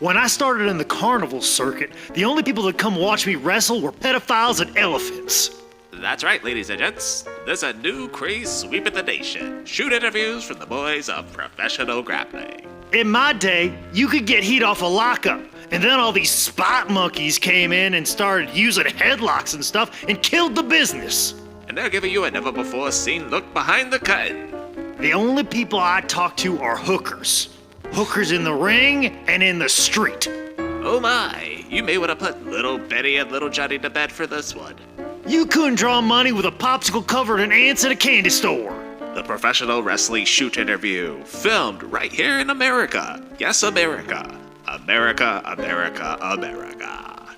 When I started in the carnival circuit, the only people that come watch me wrestle were pedophiles and elephants. That's right, ladies and gents. There's a new craze sweeping the nation. Shoot interviews from the boys of professional grappling. In my day, you could get heat off a lockup, and then all these spot monkeys came in and started using headlocks and stuff and killed the business. And they're giving you a never-before-seen look behind the curtain. The only people I talk to are hookers. Hookers in the ring and in the street. Oh my, you may want to put little Betty and little Johnny to bed for this one. You couldn't draw money with a popsicle covered in ants at a candy store. The Professional Wrestling Shoot Interview, filmed right here in America. Yes, America. America, America, America.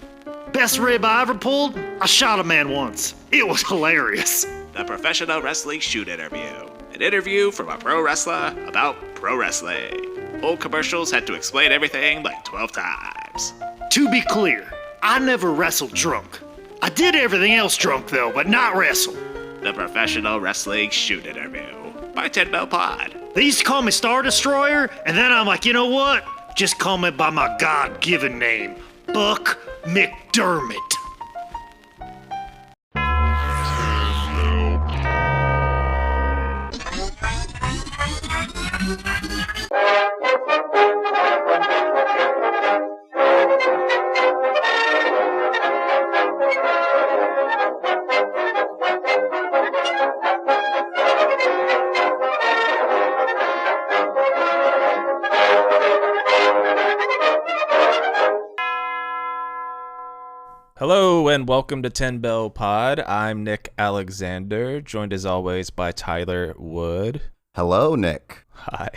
Best rib I ever pulled? I shot a man once. It was hilarious. The Professional Wrestling Shoot Interview. An interview from a pro wrestler about pro wrestling. Old commercials had to explain everything like 12 times. To be clear, I never wrestled drunk. I did everything else drunk though, but not wrestle. The Professional Wrestling Shoot Interview by 10 Bell Pod. They used to call me Star Destroyer, and then I'm like, you know what? Just call me by my God-given name, Buck McDermott. Hello and welcome to 10 Bell Pod. I'm Nick Alexander, joined as always by Tyler Wood. Hello, Nick. Hi.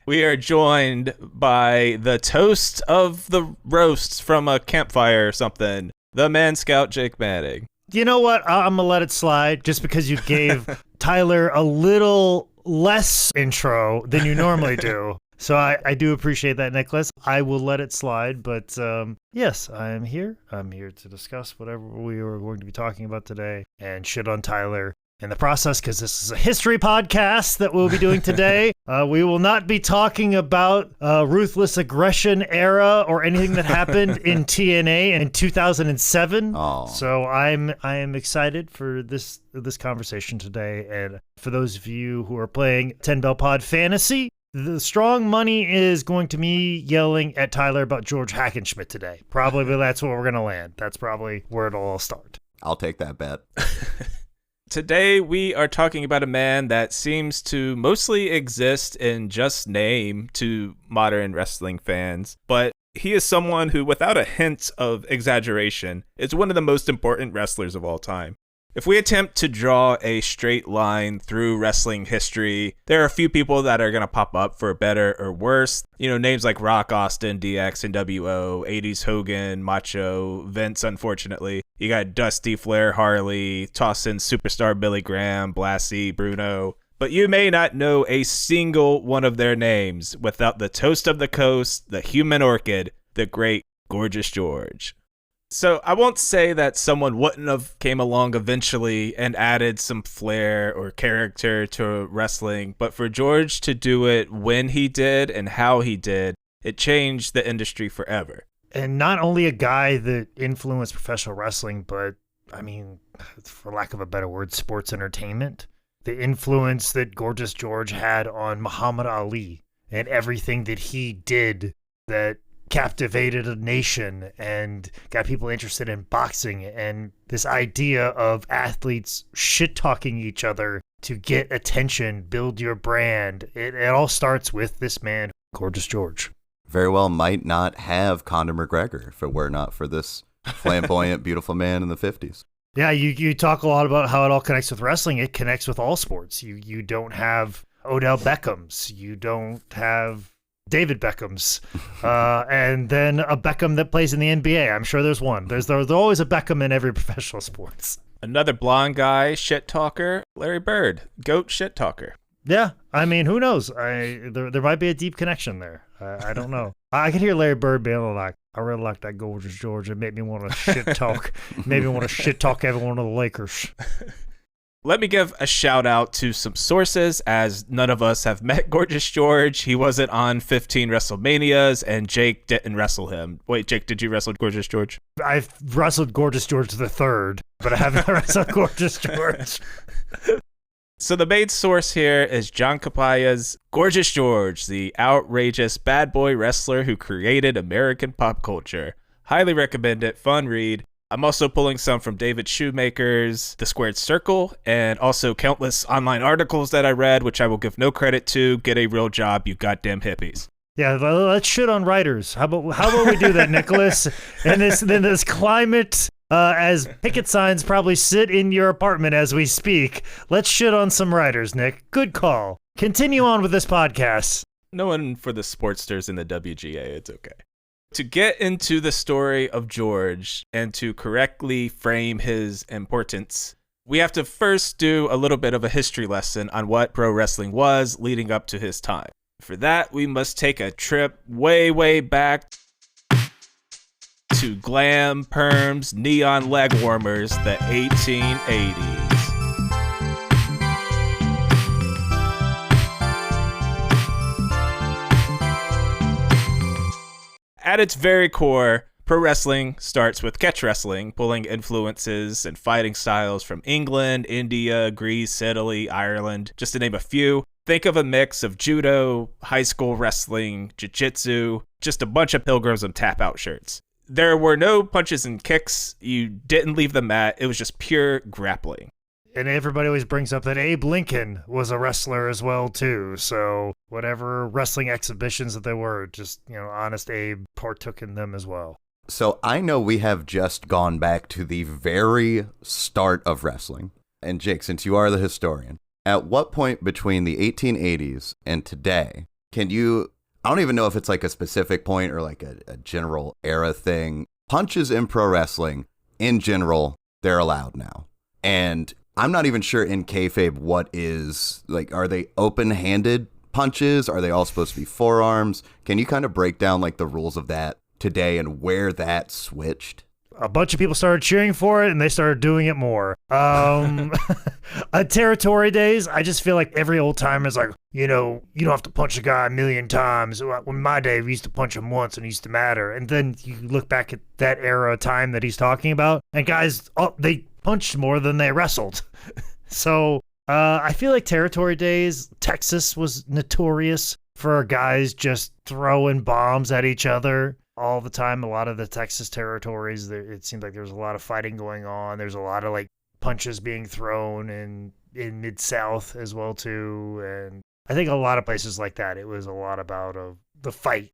We are joined by the toast of the roasts from a campfire or something, the Man Scout Jake Manning. You know what? I'm going to let it slide just because you gave Tyler a little less intro than you normally do. So I do appreciate that, Nicholas. I will let it slide, but yes, I am here. I'm here to discuss whatever we are going to be talking about today and shit on Tyler in the process, because this is a history podcast that we'll be doing today. We will not be talking about ruthless aggression era or anything that happened in TNA in 2007. Oh. So I am excited for this conversation today. And for those of you who are playing 10 Bell Pod Fantasy, the strong money is going to me yelling at Tyler about George Hackenschmidt today. Probably that's where we're going to land. That's probably where it'll all start. I'll take that bet. Today we are talking about a man that seems to mostly exist in just name to modern wrestling fans, but he is someone who, without a hint of exaggeration, is one of the most important wrestlers of all time. If we attempt to draw a straight line through wrestling history, there are a few people that are going to pop up for better or worse. You know, names like Rock, Austin, DX, NWO, 80s Hogan, Macho, Vince, unfortunately. You got Dusty, Flair, Harley, toss in superstar Billy Graham, Blassie, Bruno. But you may not know a single one of their names without the toast of the coast, the human orchid, the great Gorgeous George. So I won't say that someone wouldn't have came along eventually and added some flair or character to wrestling, but for George to do it when he did and how he did, it changed the industry forever. And not only a guy that influenced professional wrestling, but, I mean, for lack of a better word, sports entertainment. The influence that Gorgeous George had on Muhammad Ali and everything that he did that captivated a nation and got people interested in boxing, and this idea of athletes shit-talking each other to get attention, build your brand. It all starts with this man, Gorgeous George. Very well might not have Conor McGregor if it were not for this flamboyant, beautiful man in the 50s. Yeah, you talk a lot about how it all connects with wrestling. It connects with all sports. You don't have Odell Beckhams. You don't have David Beckham's, and then a Beckham that plays in the NBA. I'm sure there's one. There's always a Beckham in every professional sports. Another blonde guy, shit talker, Larry Bird, goat shit talker. Yeah, I mean, who knows? There might be a deep connection there. I don't know. I could hear Larry Bird being like, I really like that Gorgeous George. It made me want to shit talk. Made me want to shit talk every one of the Lakers. Let me give a shout out to some sources, as none of us have met Gorgeous George. He wasn't on 15 WrestleManias, and Jake didn't wrestle him. Wait, Jake, did you wrestle Gorgeous George? I've wrestled Gorgeous George the third, but I haven't wrestled Gorgeous George. So the main source here is John Capaya's Gorgeous George, the outrageous bad boy wrestler who created American pop culture. Highly recommend it. Fun read. I'm also pulling some from David Shoemaker's The Squared Circle, and also countless online articles that I read, which I will give no credit to. Get a real job, you goddamn hippies. Yeah, let's shit on writers. How about we do that, Nicholas? And this climate, as picket signs probably sit in your apartment as we speak. Let's shit on some writers, Nick. Good call. Continue on with this podcast. No one for the sportsters in the WGA. It's okay. To get into the story of George and to correctly frame his importance, we have to first do a little bit of a history lesson on what pro wrestling was leading up to his time. For that, we must take a trip way, way back to glam, perms, neon leg warmers, the 1880s. At its very core, pro wrestling starts with catch wrestling, pulling influences and fighting styles from England, India, Greece, Italy, Ireland, just to name a few. Think of a mix of judo, high school wrestling, jiu-jitsu, just a bunch of pilgrims and tap-out shirts. There were no punches and kicks. You didn't leave the mat. It was just pure grappling. And everybody always brings up that Abe Lincoln was a wrestler as well, too. So whatever wrestling exhibitions that there were, just, Honest Abe partook in them as well. So I know we have just gone back to the very start of wrestling. And Jake, since you are the historian, at what point between the 1880s and today can you, I don't even know if it's like a specific point or like a general era thing, punches in pro wrestling, in general, they're allowed now. And I'm not even sure in kayfabe what is, like, are they open-handed punches? Are they all supposed to be forearms? Can you kind of break down, like, the rules of that today and where that switched? A bunch of people started cheering for it, and they started doing it more. Territory days, I just feel like every old timer is like, you don't have to punch a guy a million times. In my day, we used to punch him once, and it used to matter. And then you look back at that era of time that he's talking about, and guys, they punched more than they wrestled. So I feel like territory days, Texas was notorious for guys just throwing bombs at each other all the time. A lot of the Texas territories, it seemed like there was a lot of fighting going on. There's a lot of like punches being thrown in Mid-South as well too. And I think a lot of places like that, it was a lot about the fight.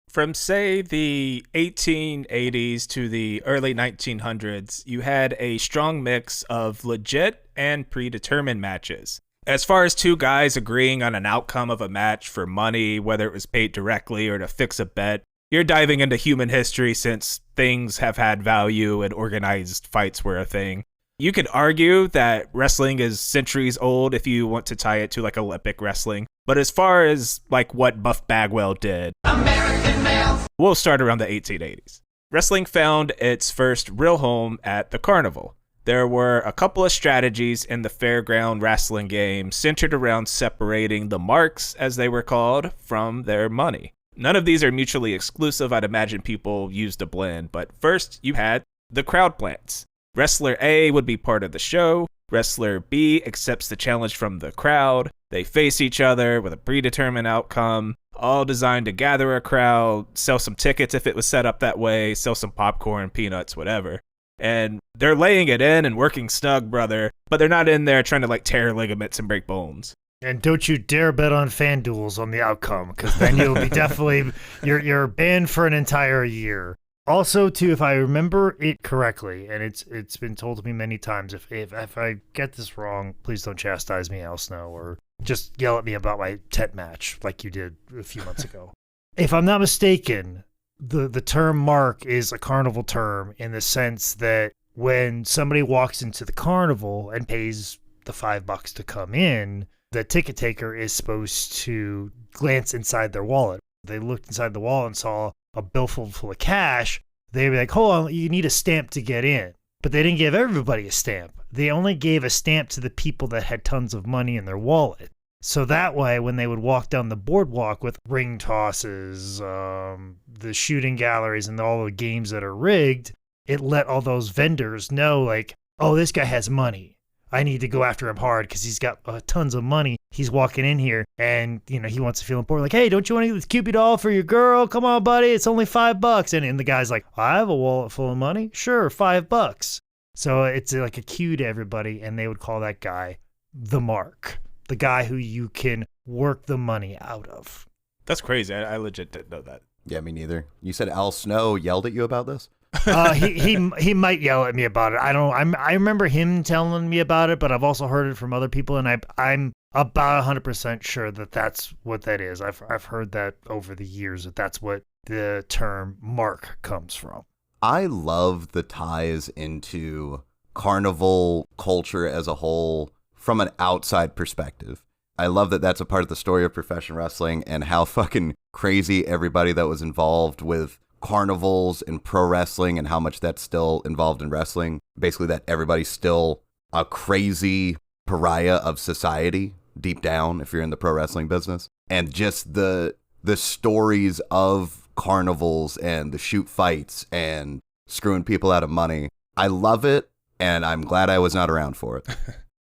From, say, the 1880s to the early 1900s, you had a strong mix of legit and predetermined matches. As far as two guys agreeing on an outcome of a match for money, whether it was paid directly or to fix a bet, you're diving into human history since things have had value and organized fights were a thing. You could argue that wrestling is centuries old if you want to tie it to like Olympic wrestling. But as far as like what Buff Bagwell did, American males, we'll start around the 1880s. Wrestling found its first real home at the carnival. There were a couple of strategies in the fairground wrestling game centered around separating the marks, as they were called, from their money. None of these are mutually exclusive. I'd imagine people used a blend. But first, you had the crowd plants. Wrestler A would be part of the show. Wrestler B accepts the challenge from the crowd. They face each other with a predetermined outcome, all designed to gather a crowd, sell some tickets if it was set up that way, sell some popcorn, peanuts, whatever. And they're laying it in and working snug, brother, but they're not in there trying to like tear ligaments and break bones. And don't you dare bet on fan duels on the outcome, because then you'll be definitely, you're banned for an entire year. Also, too, if I remember it correctly, and it's been told to me many times, if I get this wrong, please don't chastise me, Al Snow, or just yell at me about my tet match like you did a few months ago. If I'm not mistaken, the term mark is a carnival term in the sense that when somebody walks into the carnival and pays the $5 to come in, the ticket taker is supposed to glance inside their wallet. They looked inside the wallet and saw a billfold full of cash. They'd be like, hold on, you need a stamp to get in. but they didn't give everybody a stamp. They only gave a stamp to the people that had tons of money in their wallet. So that way, when they would walk down the boardwalk with ring tosses, the shooting galleries, and all the games that are rigged, it let all those vendors know, like, oh, this guy has money. I need to go after him hard because he's got tons of money. He's walking in here and, he wants to feel important. Like, hey, don't you want to get this Cupid doll for your girl? Come on, buddy. It's only $5. And the guy's like, I have a wallet full of money. Sure, $5. So it's like a cue to everybody. And they would call that guy the Mark, the guy who you can work the money out of. That's crazy. I legit didn't know that. Yeah, me neither. You said Al Snow yelled at you about this? He might yell at me about it. I remember him telling me about it, but I've also heard it from other people, and I'm about 100% sure that that's what that is. I've heard that over the years that's what the term Mark comes from. I love the ties into carnival culture as a whole from an outside perspective. I love that that's a part of the story of professional wrestling and how fucking crazy everybody that was involved with carnivals and pro wrestling and how much that's still involved in wrestling. Basically that everybody's still a crazy pariah of society deep down if you're in the pro wrestling business. And just the stories of carnivals and the shoot fights and screwing people out of money. I love it, and I'm glad I was not around for it.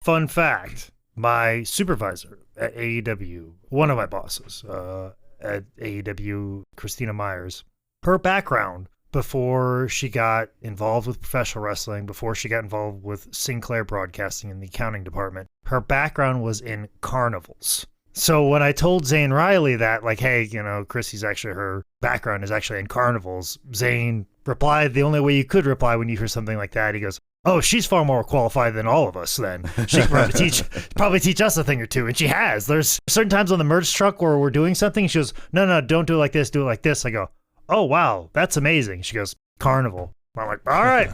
Fun fact, my supervisor at AEW, one of my bosses at AEW, Christina Myers, her background before she got involved with professional wrestling, before she got involved with Sinclair Broadcasting in the accounting department, her background was in carnivals. So when I told Zane Riley that, like, hey, Chrissy's actually, her background is actually in carnivals, Zane replied the only way you could reply when you hear something like that. He goes, oh, she's far more qualified than all of us then. She can probably teach us a thing or two. And she has. There's certain times on the merch truck where we're doing something. She goes, no, don't do it like this. Do it like this. I go, oh, wow, that's amazing. She goes, carnival. I'm like, all right.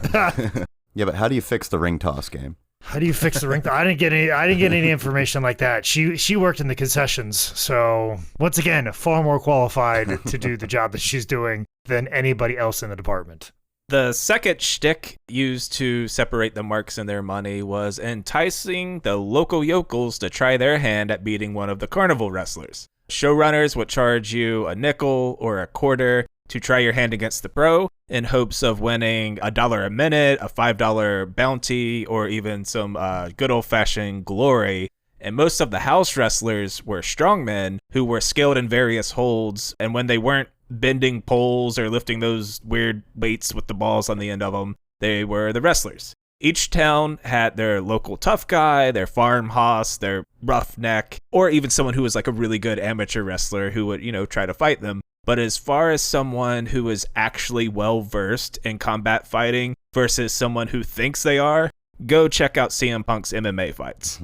Yeah, but how do you fix the ring toss game? How do you fix the ring? I didn't get any information like that. She worked in the concessions, so once again, far more qualified to do the job that she's doing than anybody else in the department. The second shtick used to separate the Marks and their money was enticing the local yokels to try their hand at beating one of the carnival wrestlers. Showrunners would charge you a nickel or a quarter to try your hand against the pro in hopes of winning $1 a minute, a $5 bounty, or even some good old-fashioned glory. And most of the house wrestlers were strongmen who were skilled in various holds, and when they weren't bending poles or lifting those weird weights with the balls on the end of them, they were the wrestlers. Each town had their local tough guy, their farm hoss, their roughneck, or even someone who was like a really good amateur wrestler who would, try to fight them. But as far as someone who is actually well-versed in combat fighting versus someone who thinks they are, go check out CM Punk's MMA fights.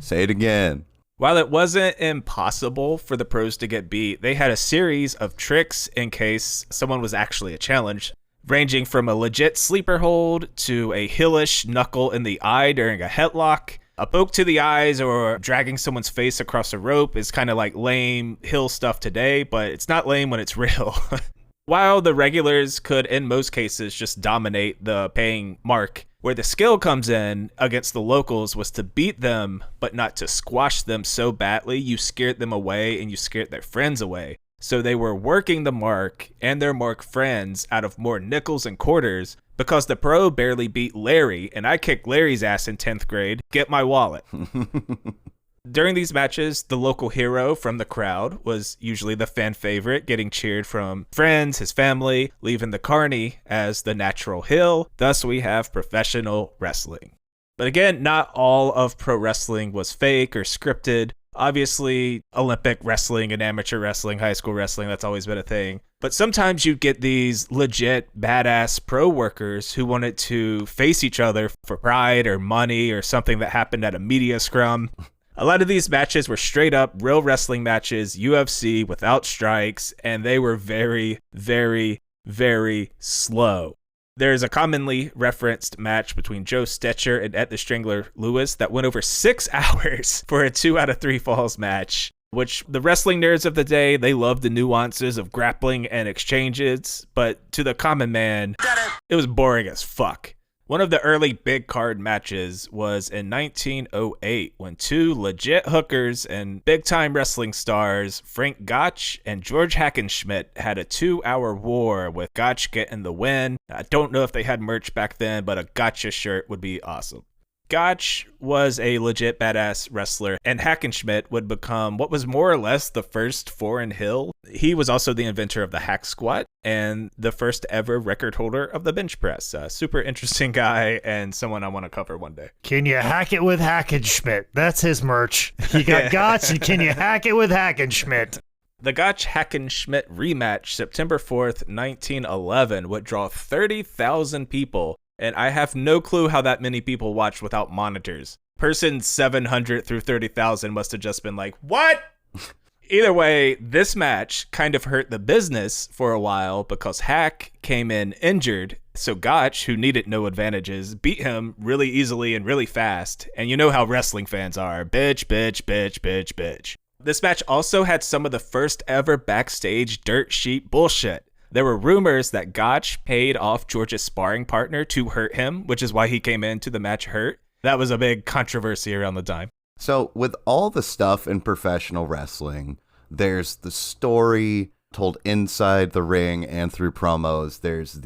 Say it again. While it wasn't impossible for the pros to get beat, they had a series of tricks in case someone was actually a challenge, ranging from a legit sleeper hold to a heelish knuckle in the eye during a headlock. A poke to the eyes or dragging someone's face across a rope is kind of like lame hill stuff today, but it's not lame when it's real. While the regulars could, in most cases, just dominate the paying mark, where the skill comes in against the locals was to beat them, but not to squash them so badly you scared them away and you scared their friends away. So they were working the mark and their mark friends out of more nickels and quarters because the pro barely beat Larry, and I kicked Larry's ass in 10th grade. Get my wallet. During these matches, the local hero from the crowd was usually the fan favorite, getting cheered from friends, his family, leaving the carny as the natural heel. Thus, we have professional wrestling. But again, not all of pro wrestling was fake or scripted. Obviously, Olympic wrestling and amateur wrestling, high school wrestling, that's always been a thing. But sometimes you get these legit badass pro workers who wanted to face each other for pride or money or something that happened at a media scrum. A lot of these matches were straight up real wrestling matches, UFC without strikes, and they were very, very, very slow. There's a commonly referenced match between Joe Stetcher and Ed the Strangler Lewis that went over 6 hours for a 2 out of 3 falls match, which the wrestling nerds of the day, they love the nuances of grappling and exchanges, but to the common man, it was boring as fuck. One of the early big card matches was in 1908 when two legit hookers and big-time wrestling stars, Frank Gotch and George Hackenschmidt, had a 2-hour war with Gotch getting the win. I don't know if they had merch back then, but a Gotcha shirt would be awesome. Gotch was a legit badass wrestler, and Hackenschmidt would become what was more or less the first foreign heel. He was also the inventor of the hack squat and the first ever record holder of the bench press. Super interesting guy and someone I want to cover one day. Can you hack it with Hackenschmidt? That's his merch. You got Gotch, and can you hack it with Hackenschmidt? The Gotch-Hackenschmidt rematch, September 4th, 1911, would draw 30,000 people. And I have no clue how that many people watched without monitors. Person 700 through 30,000 must have just been like, what? Either way, this match kind of hurt the business for a while because Hack came in injured. So Gotch, who needed no advantages, beat him really easily and really fast. And you know how wrestling fans are. Bitch, bitch, bitch, bitch, bitch. This match also had some of the first ever backstage dirt sheet bullshit. There were rumors that Gotch paid off George's sparring partner to hurt him, which is why he came into the match hurt. That was a big controversy around the time. So with all the stuff in professional wrestling, there's the story told inside the ring and through promos. There's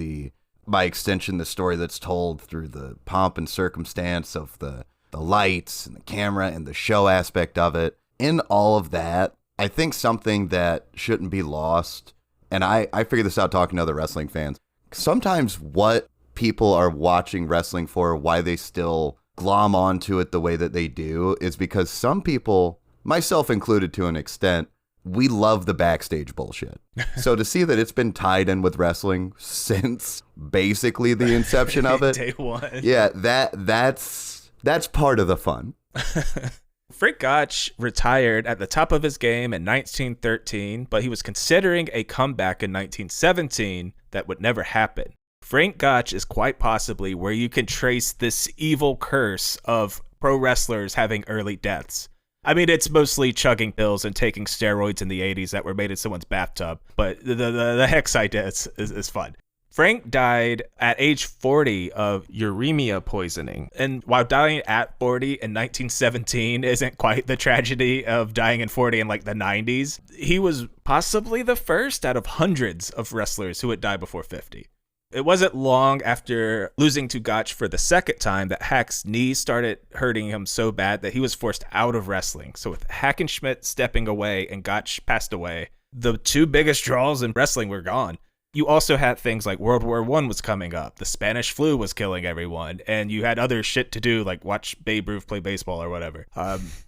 by extension, the story that's told through the pomp and circumstance of the lights and the camera and the show aspect of it. In all of that, I think something that shouldn't be lost, and I figured this out talking to other wrestling fans, sometimes what people are watching wrestling for, why they still glom onto it the way that they do, is because some people, myself included to an extent, we love the backstage bullshit. So to see that it's been tied in with wrestling since basically the inception of it. Day one. Yeah, that's part of the fun. Frank Gotch retired at the top of his game in 1913, but he was considering a comeback in 1917 that would never happen. Frank Gotch is quite possibly where you can trace this evil curse of pro wrestlers having early deaths. I mean, it's mostly chugging pills and taking steroids in the 80s that were made in someone's bathtub, but the hex idea is fun. Frank died at age 40 of uremia poisoning. And while dying at 40 in 1917 isn't quite the tragedy of dying in 40 in like the 90s, he was possibly the first out of hundreds of wrestlers who would die before 50. It wasn't long after losing to Gotch for the second time that Hack's knee started hurting him so bad that he was forced out of wrestling. So with Hackenschmidt stepping away and Gotch passed away, the two biggest draws in wrestling were gone. You also had things like World War I was coming up, the Spanish flu was killing everyone, and you had other shit to do like watch Babe Ruth play baseball or whatever.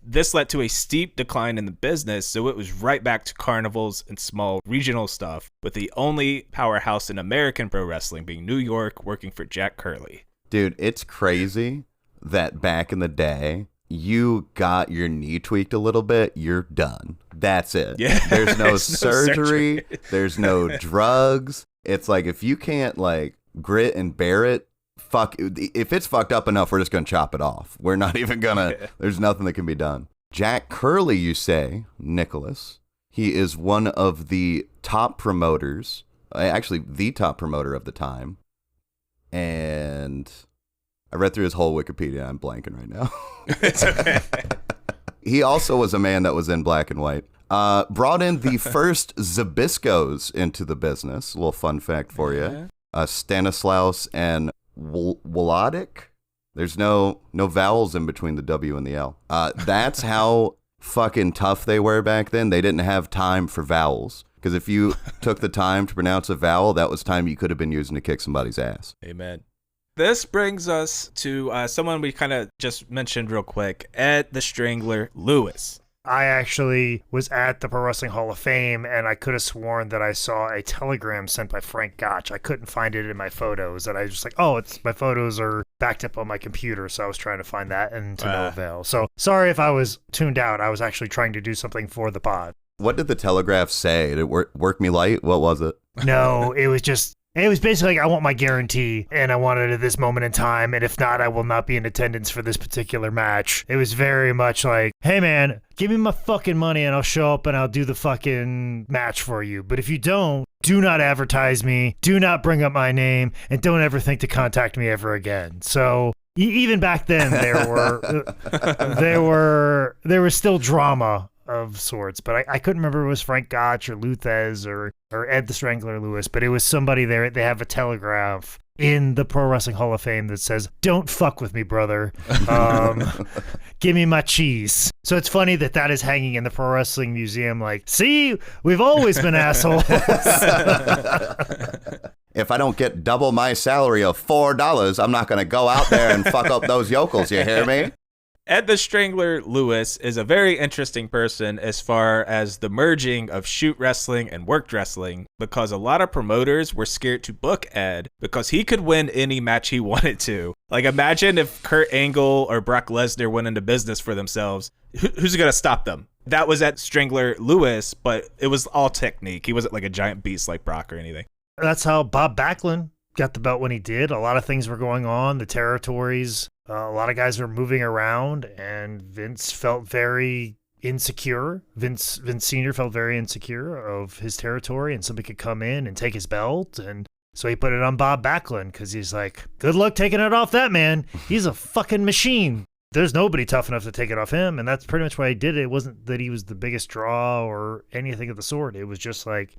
This led to a steep decline in the business, so it was right back to carnivals and small regional stuff, with the only powerhouse in American pro wrestling being New York, working for Jack Curley. Dude, it's crazy that back in the day, you got your knee tweaked a little bit, you're done. That's it. Yeah, there's no surgery. There's no drugs. It's like, if you can't like grit and bear it, if it's fucked up enough, we're just going to chop it off. We're not even going to, there's nothing that can be done. Jack Curley, you say, Nicholas. He is one of the top promoters, actually the top promoter of the time. And I read through his whole Wikipedia. I'm blanking right now. It's okay. He also was a man that was in black and white. Brought in the first Zabiscos into the business. A little fun fact for you. Stanislaus and Wolodik. There's no vowels in between the W and the L. That's how fucking tough they were back then. They didn't have time for vowels. Because if you took the time to pronounce a vowel, that was time you could have been using to kick somebody's ass. Amen. This brings us to someone we kind of just mentioned real quick, Ed the Strangler Lewis. I actually was at the Pro Wrestling Hall of Fame, and I could have sworn that I saw a telegram sent by Frank Gotch. I couldn't find it in my photos, and I was just like, oh, my photos are backed up on my computer, so I was trying to find that, and to no avail. So sorry if I was tuned out. I was actually trying to do something for the pod. What did the telegraph say? Did it work me light? What was it? No, it was basically like, I want my guarantee, and I want it at this moment in time, and if not, I will not be in attendance for this particular match. It was very much like, hey man, give me my fucking money and I'll show up and I'll do the fucking match for you. But if you don't, do not advertise me, do not bring up my name, and don't ever think to contact me ever again. So even back then, there was still drama of sorts, but I couldn't remember if it was Frank Gotch or Luthez or Ed the Strangler Lewis, but it was somebody there. They have a telegraph in the Pro Wrestling Hall of Fame that says, "Don't fuck with me, brother. Give me my cheese." So it's funny that is hanging in the Pro Wrestling Museum. Like, see, we've always been assholes. If I don't get double my salary of $4, I'm not going to go out there and fuck up those yokels. You hear me? Ed the Strangler Lewis is a very interesting person as far as the merging of shoot wrestling and worked wrestling, because a lot of promoters were scared to book Ed because he could win any match he wanted to. Like, imagine if Kurt Angle or Brock Lesnar went into business for themselves. Who's going to stop them? That was Ed Strangler Lewis, but it was all technique. He wasn't like a giant beast like Brock or anything. That's how Bob Backlund got the belt when he did. A lot of things were going on, the territories. A lot of guys were moving around, and Vince felt very insecure. Vince Sr. felt very insecure of his territory, and somebody could come in and take his belt. And so he put it on Bob Backlund because he's like, good luck taking it off that man. He's a fucking machine. There's nobody tough enough to take it off him. And that's pretty much why he did it. It wasn't that he was the biggest draw or anything of the sort. It was just like,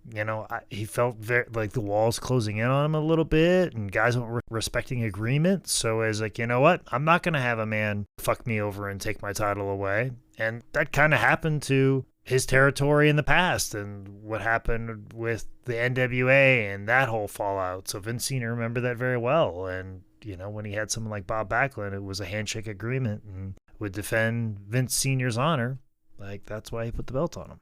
he felt very like the walls closing in on him a little bit, and guys weren't respecting agreement. So it's like, you know what? I'm not going to have a man fuck me over and take my title away. And that kind of happened to his territory in the past, and what happened with the NWA and that whole fallout. So Vince Sr. remember that very well. And when he had someone like Bob Backlund, it was a handshake agreement and would defend Vince Sr.'s honor. Like, that's why he put the belt on him.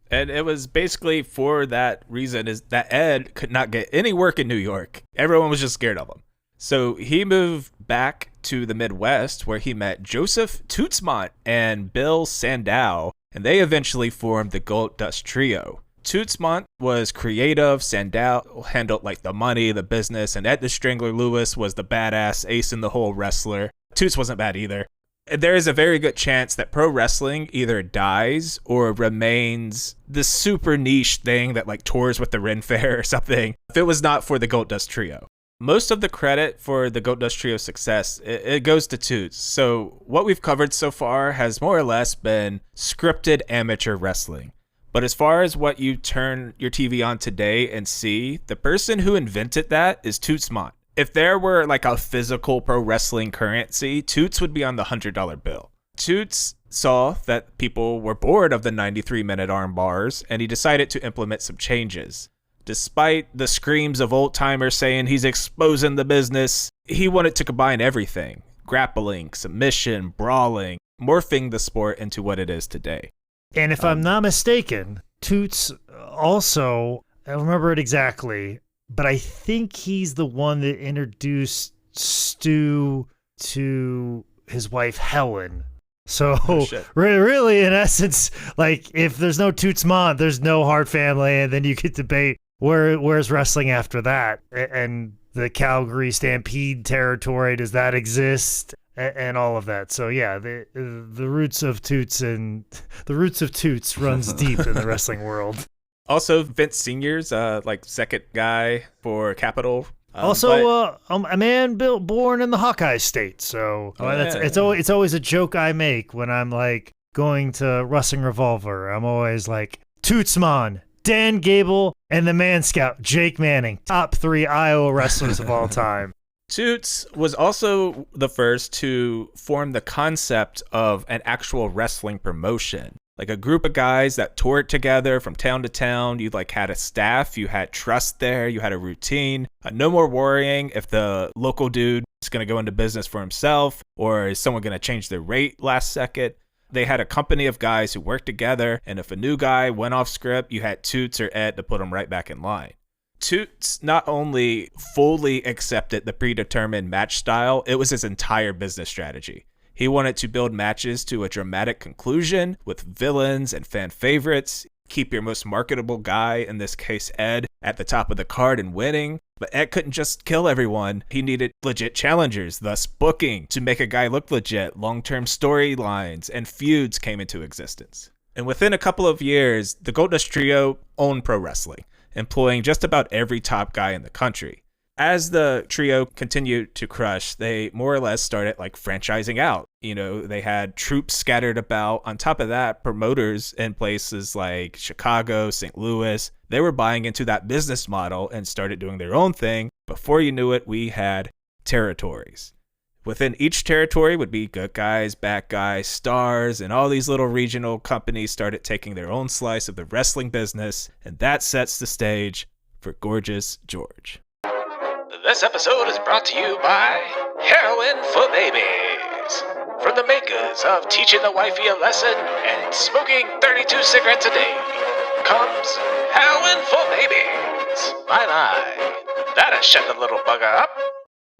And it was basically for that reason, is that Ed could not get any work in New York. Everyone was just scared of him. So he moved back to the Midwest, where he met Joseph Tootsmont and Bill Sandow, and they eventually formed the Gold Dust Trio. Tootsmont was creative, Sandow handled like the money, the business, and Ed the Strangler Lewis was the badass ace in the hole wrestler. Toots wasn't bad either. There is a very good chance that pro wrestling either dies or remains this super niche thing that like tours with the Ren Fair or something, if it was not for the Gold Dust Trio. Most of the credit for the Gold Dust Trio's success, it goes to Toots. So what we've covered so far has more or less been scripted amateur wrestling. But as far as what you turn your TV on today and see, the person who invented that is Tootsmont. If there were like a physical pro wrestling currency, Toots would be on the $100 bill. Toots saw that people were bored of the 93-minute arm bars, and he decided to implement some changes. Despite the screams of old-timers saying he's exposing the business, he wanted to combine everything: grappling, submission, brawling, morphing the sport into what it is today. And if I'm not mistaken, Toots also, I don't remember it exactly, but I think he's the one that introduced Stu to his wife, Helen. So really, in essence, like, if there's no Tootsmont, there's no Hart family, and then you could debate where's wrestling after that. And the Calgary Stampede territory, does that exist? And all of that. So yeah, the roots of Toots runs deep in the wrestling world. Also, Vince Sr.'s like second guy for Capitol. A man born in the Hawkeye state. So it's always a joke I make when I'm like going to Wrestling Revolver. I'm always like, Tootsmon, Dan Gable, and the Man Scout Jake Manning, top 3 Iowa wrestlers of all time. Toots was also the first to form the concept of an actual wrestling promotion. Like a group of guys that toured together from town to town. You like had a staff, you had trust there, you had a routine. No more worrying if the local dude is going to go into business for himself, or is someone going to change their rate last second. They had a company of guys who worked together, and if a new guy went off script, you had Toots or Ed to put him right back in line. Toots not only fully accepted the predetermined match style, it was his entire business strategy. He wanted to build matches to a dramatic conclusion with villains and fan favorites, keep your most marketable guy, in this case Ed, at the top of the card and winning. But Ed couldn't just kill everyone. He needed legit challengers, thus booking to make a guy look legit. Long-term storylines and feuds came into existence. And within a couple of years, the Gold Dust Trio owned pro wrestling. employing just about every top guy in the country. As the trio continued to crush, they more or less started like franchising out. You know, they had troops scattered about. On top of that, promoters in places like Chicago, St. Louis, they were buying into that business model and started doing their own thing. Before you knew it, we had territories. Within each territory would be good guys, bad guys, stars, and all these little regional companies started taking their own slice of the wrestling business, and that sets the stage for Gorgeous George. This episode is brought to you by Heroin for Babies. From the makers of Teaching the Wifey a Lesson and Smoking 32 Cigarettes a Day comes Heroin for Babies. My. That'll shut the little bugger up.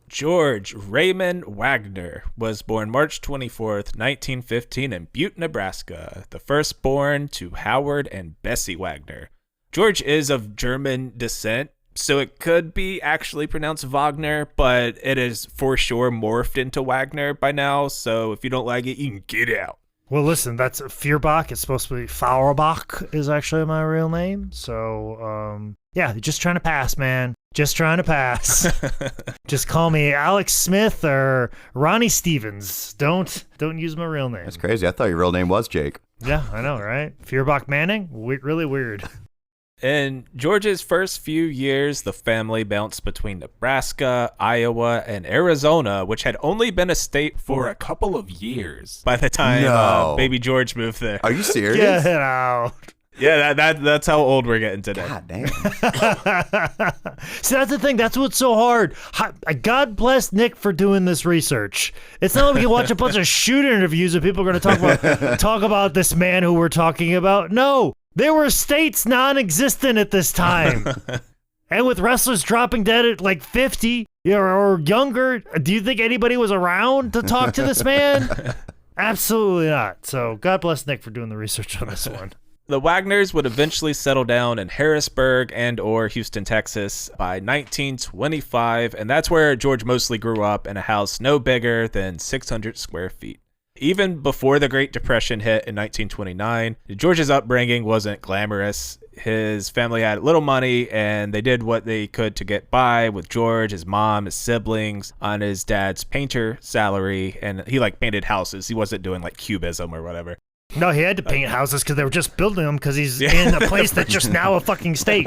George Raymond Wagner was born March 24th, 1915 in Butte, Nebraska, the firstborn to Howard and Bessie Wagner. George is of German descent, so it could be actually pronounced Wagner, but it is for sure morphed into Wagner by now, so if you don't like it, you can get out. Well, listen, that's Feuerbach. It's supposed to be Feuerbach is actually my real name. So, yeah, just trying to pass, man. Just trying to pass. Just call me Alex Smith or Ronnie Stevens. Don't use my real name. That's crazy. I thought your real name was Jake. Yeah, I know, right? Feuerbach Manning? Really weird. In George's first few years, the family bounced between Nebraska, Iowa, and Arizona, which had only been a state for a couple of years by the time baby George moved there. Are you serious? Get out. Yeah, that's how old we're getting today. God damn. See, that's the thing. That's what's so hard. God bless Nick for doing this research. It's not like we can watch a bunch of shoot interviews and people are going to talk about this man who we're talking about. No. There were states non-existent at this time. And with wrestlers dropping dead at like 50 or younger, do you think anybody was around to talk to this man? Absolutely not. So God bless Nick for doing the research on this one. The Wagners would eventually settle down in Harrisburg and or Houston, Texas by 1925, and that's where George mostly grew up in a house no bigger than 600 square feet. Even before the Great Depression hit in 1929, George's upbringing wasn't glamorous. His family had little money, and they did what they could to get by with George, his mom, his siblings, on his dad's painter salary, and he painted houses. He wasn't doing cubism or whatever. No, he had to paint houses because they were just building them because he's in a place that's just now a fucking state.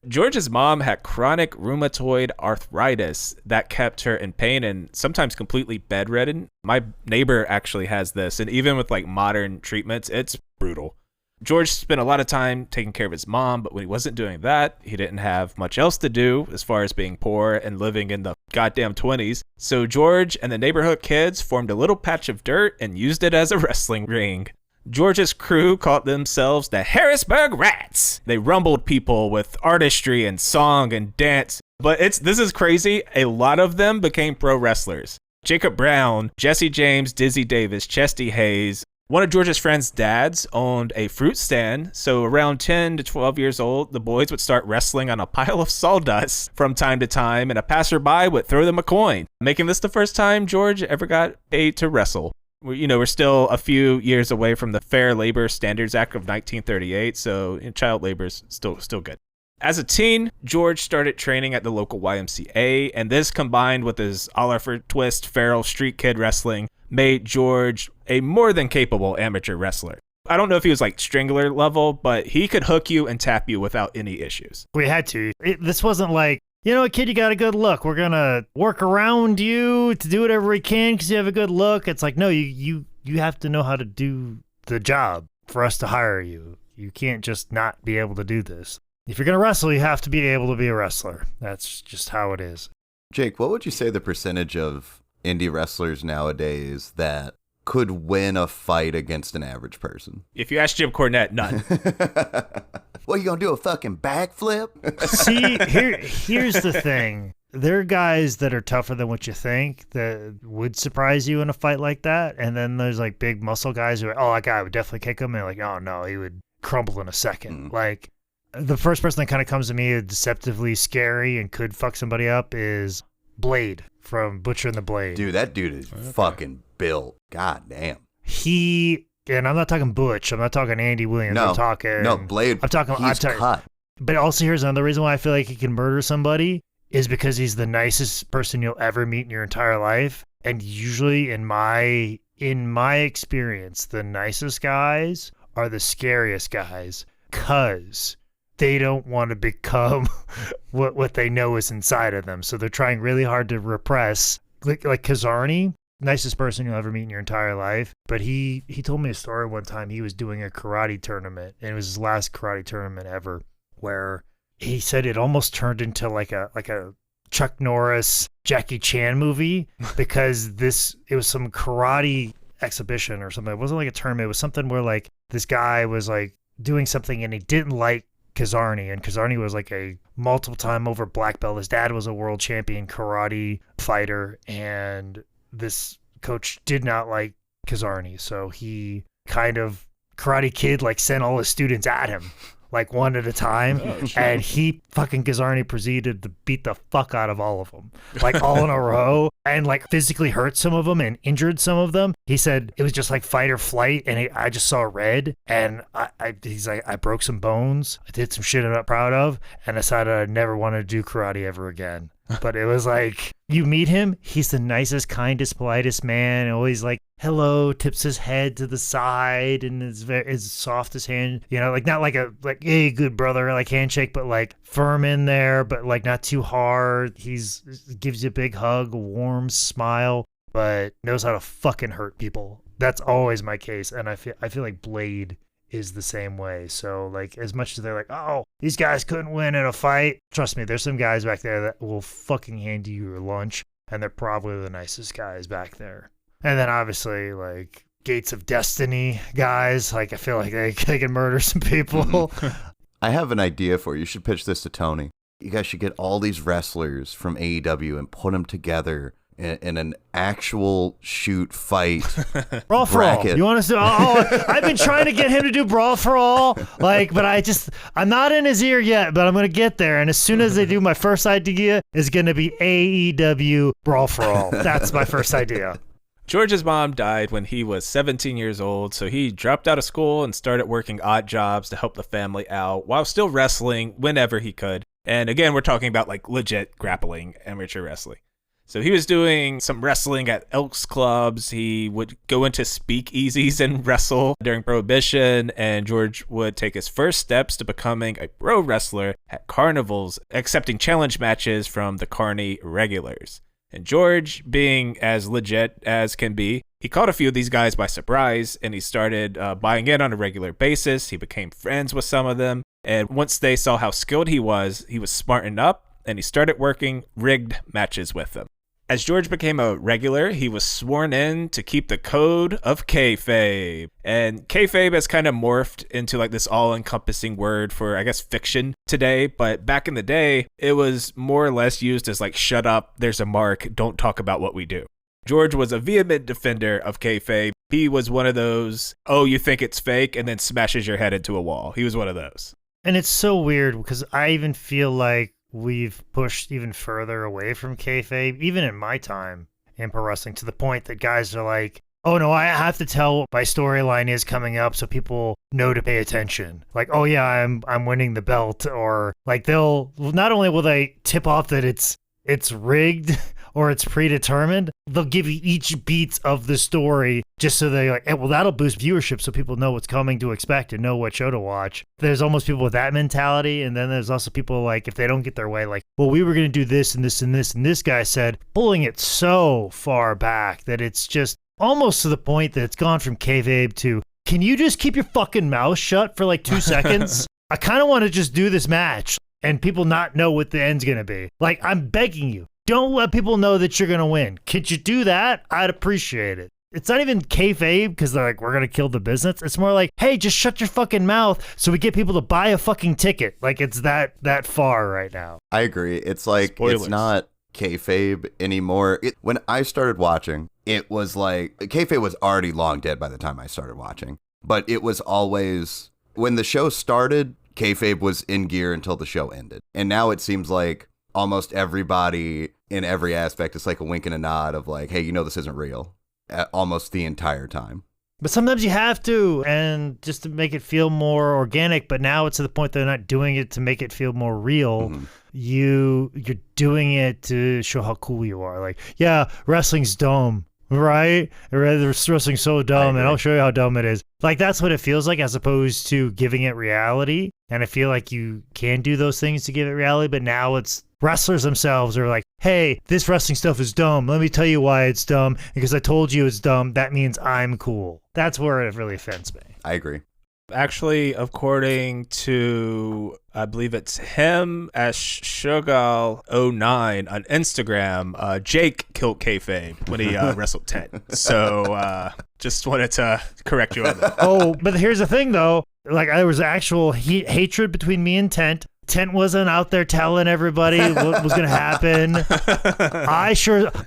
George's mom had chronic rheumatoid arthritis that kept her in pain and sometimes completely bedridden. My neighbor actually has this, and even with modern treatments, it's brutal. George spent a lot of time taking care of his mom, but when he wasn't doing that, he didn't have much else to do as far as being poor and living in the goddamn 20s. So George and the neighborhood kids formed a little patch of dirt and used it as a wrestling ring. George's crew called themselves the Harrisburg Rats. They rumbled people with artistry and song and dance. But this is crazy. A lot of them became pro wrestlers. Jacob Brown, Jesse James, Dizzy Davis, Chesty Hayes. One of George's friends' dads owned a fruit stand, so around 10 to 12 years old, the boys would start wrestling on a pile of sawdust from time to time, and a passerby would throw them a coin, making this the first time George ever got paid to wrestle. We're still a few years away from the Fair Labor Standards Act of 1938, so child labor is still good. As a teen, George started training at the local YMCA, and this combined with his Oliver Twist feral street kid wrestling made George a more than capable amateur wrestler. I don't know if he was strangler level, but he could hook you and tap you without any issues. We had to. This wasn't kid, you got a good look. We're going to work around you to do whatever we can because you have a good look. It's no, you have to know how to do the job for us to hire you. You can't just not be able to do this. If you're going to wrestle, you have to be able to be a wrestler. That's just how it is. Jake, what would you say the percentage of indie wrestlers nowadays that could win a fight against an average person? If you ask Jim Cornette, none. What, you gonna do a fucking backflip? See, here's the thing. There are guys that are tougher than what you think that would surprise you in a fight like that. And then there's big muscle guys who are, that guy would definitely kick him. And oh no, he would crumble in a second. The first person that kind of comes to me is deceptively scary and could fuck somebody up is Blade from Butcher and the Blade. Dude, that dude is fucking built. God damn. He and I'm not talking Butch. I'm not talking Andy Williams. No, I'm talking Blade. I'm talking. Cut. But also, here's another reason why I feel like he can murder somebody is because he's the nicest person you'll ever meet in your entire life. And usually, in my experience, the nicest guys are the scariest guys because they don't want to become what they know is inside of them. So they're trying really hard to repress. Like Kazarni, nicest person you'll ever meet in your entire life. But he told me a story one time. He was doing a karate tournament, and it was his last karate tournament ever, where he said it almost turned into like a Chuck Norris, Jackie Chan movie because it was some karate exhibition or something. It wasn't like a tournament. It was something where like this guy was like doing something and he didn't like Kazarni, and Kazarni was like a multiple time over black belt. His dad was a world champion karate fighter, and this coach did not like Kazarni, so he kind of Karate Kid like sent all his students at him like one at a time, and Kazarni proceeded to beat the fuck out of all of them, like all in a row, and like physically hurt some of them and injured some of them. He said it was just like fight or flight, and I just saw red, and he's like, I broke some bones, I did some shit I'm not proud of, and I decided I never wanted to do karate ever again. But it was like, you meet him, he's the nicest, kindest, politest man, and always like, hello, tips his head to the side, and is softest hand, like not like hey, good brother, like handshake, but like firm in there, but like not too hard. Gives you a big hug, a warm smile, but knows how to fucking hurt people. That's always my case, and I feel like Blade is the same way. So like, as much as they're like, oh, these guys couldn't win in a fight, trust me, there's some guys back there that will fucking hand you your lunch, and they're probably the nicest guys back there. And then obviously like Gates of Destiny guys, like I feel like they can murder some people. I have an idea for you. You should pitch this to Tony. You guys should get all these wrestlers from AEW and put them together in an actual shoot fight Brawl for All. You want us to? I've been trying to get him to do Brawl for All, but I'm not in his ear yet, but I'm gonna get there. And as soon as they do, my first idea is gonna be AEW Brawl for All. That's my first idea. George's mom died when he was 17 years old, so he dropped out of school and started working odd jobs to help the family out while still wrestling whenever he could. And again, we're talking about like legit grappling, amateur wrestling. So he was doing some wrestling at Elks clubs. He would go into speakeasies and wrestle during Prohibition, and George would take his first steps to becoming a pro wrestler at carnivals, accepting challenge matches from the Carney regulars. And George, being as legit as can be, he caught a few of these guys by surprise, and he started buying in on a regular basis. He became friends with some of them, and once they saw how skilled he was smartened up, and he started working rigged matches with them. As George became a regular, he was sworn in to keep the code of kayfabe. And kayfabe has kind of morphed into like this all-encompassing word for, I guess, fiction today. But back in the day, it was more or less used as like, shut up, there's a mark, don't talk about what we do. George was a vehement defender of kayfabe. He was one of those, oh, you think it's fake, and then smashes your head into a wall. He was one of those. And it's so weird because I even feel like we've pushed even further away from kayfabe, even in my time in pro wrestling, to the point that guys are like, oh no, I have to tell what my storyline is coming up so people know to pay attention. Like, oh yeah, I'm winning the belt, or like not only will they tip off that it's rigged or it's predetermined, they'll give you each beat of the story just so they're like, hey, well, that'll boost viewership so people know what's coming to expect and know what show to watch. There's almost people with that mentality, and then there's also people like, if they don't get their way, like, well, we were going to do this and this and this, and this guy said, pulling it so far back that it's just almost to the point that it's gone from kayfabe to, can you just keep your fucking mouth shut for like 2 seconds? I kind of want to just do this match and people not know what the end's going to be. Like, I'm begging you, don't let people know that you're going to win. Could you do that? I'd appreciate it. It's not even kayfabe because they're like, we're going to kill the business. It's more like, hey, just shut your fucking mouth so we get people to buy a fucking ticket. Like, it's that far right now. I agree. It's like, Spoilers. It's not kayfabe anymore. When I started watching, it was like, kayfabe was already long dead by the time I started watching. But it was always, when the show started, kayfabe was in gear until the show ended. And now it seems like almost everybody in every aspect, it's like a wink and a nod of like, hey, this isn't real, almost the entire time. But sometimes you have to, and just to make it feel more organic. But now it's to the point they're not doing it to make it feel more real. Mm-hmm. You're doing it to show how cool you are. Like, yeah, wrestling's dumb, right? Wrestling's so dumb, and I'll show you how dumb it is. Like, that's what it feels like, as opposed to giving it reality. And I feel like you can do those things to give it reality, but now it's wrestlers themselves are like, hey, this wrestling stuff is dumb. Let me tell you why it's dumb. Because I told you it's dumb. That means I'm cool. That's where it really offends me. I agree. Actually, according to, I believe it's him as Shogal09 on Instagram, Jake killed kayfabe when he wrestled Tent. So just wanted to correct you on that. Oh, but here's the thing, though. Like, there was actual hatred between me and Tent. Tent wasn't out there telling everybody what was going to happen.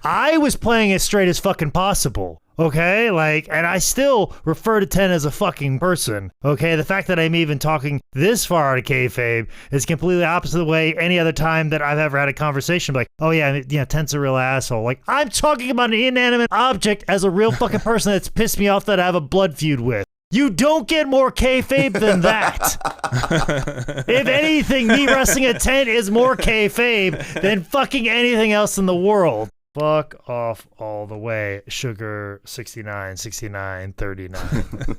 I was playing as straight as fucking possible. Okay, like, and I still refer to Tent as a fucking person. Okay, the fact that I'm even talking this far out of kayfabe is completely opposite of the way any other time that I've ever had a conversation. Like, oh yeah, Tent's a real asshole. Like, I'm talking about an inanimate object as a real fucking person that's pissed me off that I have a blood feud with. You don't get more kayfabe than that. If anything, me wrestling a Tent is more kayfabe than fucking anything else in the world. Fuck off all the way. Sugar 69, 69, 39.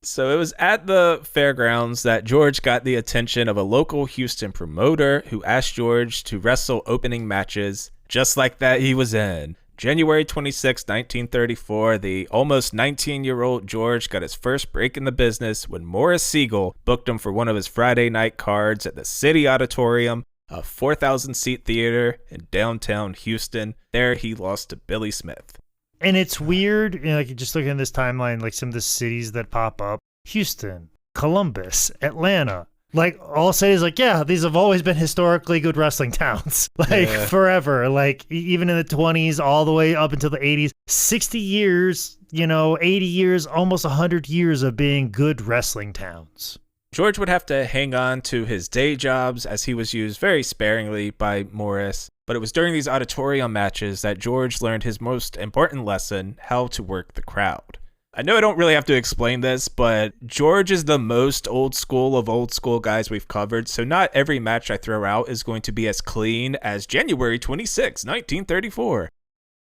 So it was at the fairgrounds that George got the attention of a local Houston promoter who asked George to wrestle opening matches, just like that he was in. January 26, 1934, the almost 19-year-old George got his first break in the business when Morris Siegel booked him for one of his Friday night cards at the City Auditorium, a 4,000-seat theater in downtown Houston. There he lost to Billy Smith. And it's weird, like, just looking at this timeline, like some of the cities that pop up: Houston, Columbus, Atlanta. Like, all cities, like, yeah, these have always been historically good wrestling towns. Like, forever. Like, even in the 20s, all the way up until the 80s. 60 years, 80 years, almost 100 years of being good wrestling towns. George would have to hang on to his day jobs, as he was used very sparingly by Morris. But it was during these auditorium matches that George learned his most important lesson: how to work the crowd. I know I don't really have to explain this, but George is the most old school of old school guys we've covered, so not every match I throw out is going to be as clean as January 26, 1934.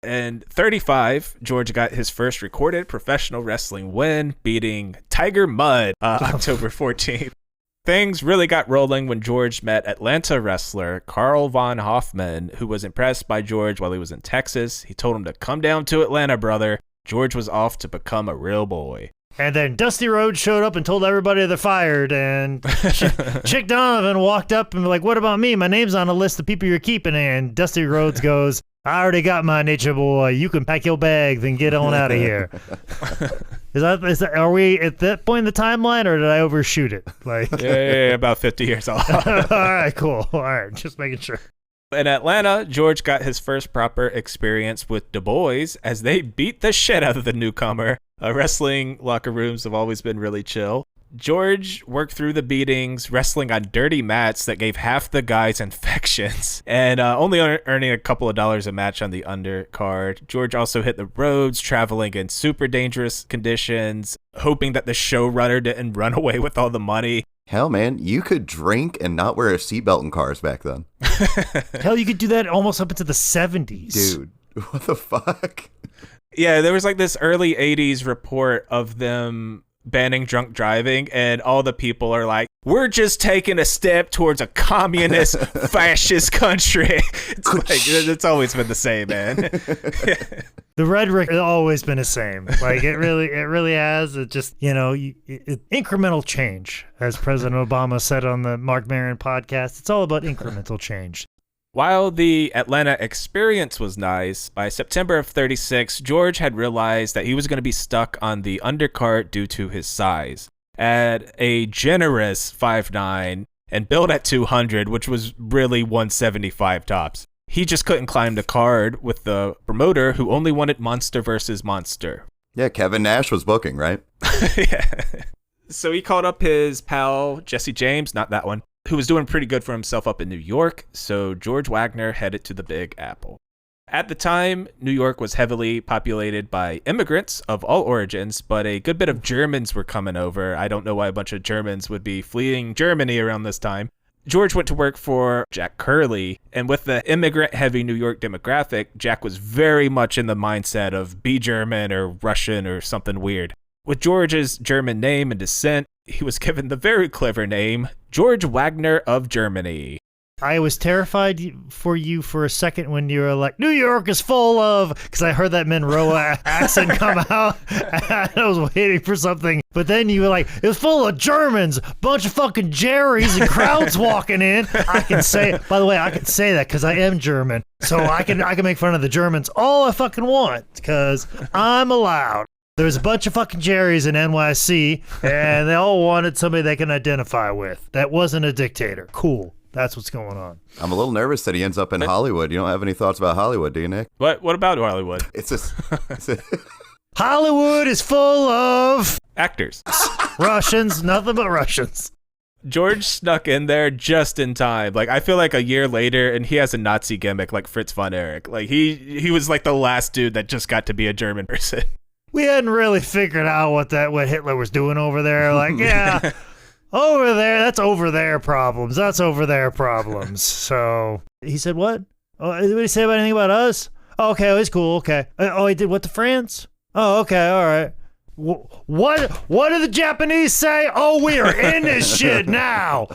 And 35, George got his first recorded professional wrestling win, beating Tiger Mud October 14th. Things really got rolling when George met Atlanta wrestler Carl von Hoffman, who was impressed by George while he was in Texas. He told him to come down to Atlanta, brother. George was off to become a real boy. And then Dusty Rhodes showed up and told everybody they're fired. And Chick Donovan walked up and was like, what about me? My name's on a list of people you're keeping. And Dusty Rhodes goes, I already got my nature boy. You can pack your bags and get on out of here. Is that, are we at that point in the timeline, or did I overshoot it? Like, yeah, about 50 years off. All right, cool. All right, just making sure. In Atlanta, George got his first proper experience with Du Bois as they beat the shit out of the newcomer. Wrestling locker rooms have always been really chill. George worked through the beatings, wrestling on dirty mats that gave half the guys infections, and only earning a couple of dollars a match on the undercard. George also hit the roads, traveling in super dangerous conditions, hoping that the showrunner didn't run away with all the money. Hell, man, you could drink and not wear a seatbelt in cars back then. Hell, you could do that almost up into the 70s. Dude, what the fuck? Yeah, there was like this early 80s report of them banning drunk driving, and all the people are like, we're just taking a step towards a communist fascist country. It's always been the same, man. The rhetoric has always been the same. Like, it really has. It just, incremental change, as President Obama said on the Mark Maron podcast. It's all about incremental change. While the Atlanta experience was nice, by September of 36, George had realized that he was going to be stuck on the undercard due to his size. At a generous 5'9", and built at 200, which was really 175 tops. He just couldn't climb the card with the promoter, who only wanted monster versus monster. Yeah, Kevin Nash was booking, right? Yeah. So he called up his pal, Jesse James, not that one, who was doing pretty good for himself up in New York, so George Wagner headed to the Big Apple. At the time, New York was heavily populated by immigrants of all origins, but a good bit of Germans were coming over. I don't know why a bunch of Germans would be fleeing Germany around this time. George went to work for Jack Curley, and with the immigrant-heavy New York demographic, Jack was very much in the mindset of be German or Russian or something weird. With George's German name and descent, he was given the very clever name, George Wagner of Germany. I was terrified for you for a second when you were like, New York is full of, because I heard that Monroe accent come out, and I was waiting for something. But then you were like, it was full of Germans, bunch of fucking Jerrys and crowds walking in. I can say, by the way, I can say that because I am German. So I can make fun of the Germans all I fucking want because I'm allowed. There's a bunch of fucking Jerrys in NYC, and they all wanted somebody they can identify with. That wasn't a dictator. Cool. That's what's going on. I'm a little nervous that he ends up in Hollywood. You don't have any thoughts about Hollywood, do you, Nick? What about Hollywood? It's just... Hollywood is full of... actors. Russians, nothing but Russians. George snuck in there just in time. Like, I feel like a year later, and he has a Nazi gimmick like Fritz von Erich. Like, he was like the last dude that just got to be a German person. We hadn't really figured out what Hitler was doing over there. Like, yeah... Over there, that's over there problems. That's over there problems. So he said, what? Oh, did he say anything about us? Oh, okay, he's cool. Okay. Oh, he did what to France? Oh, okay, all right. What did the Japanese say? Oh, we are in this shit now.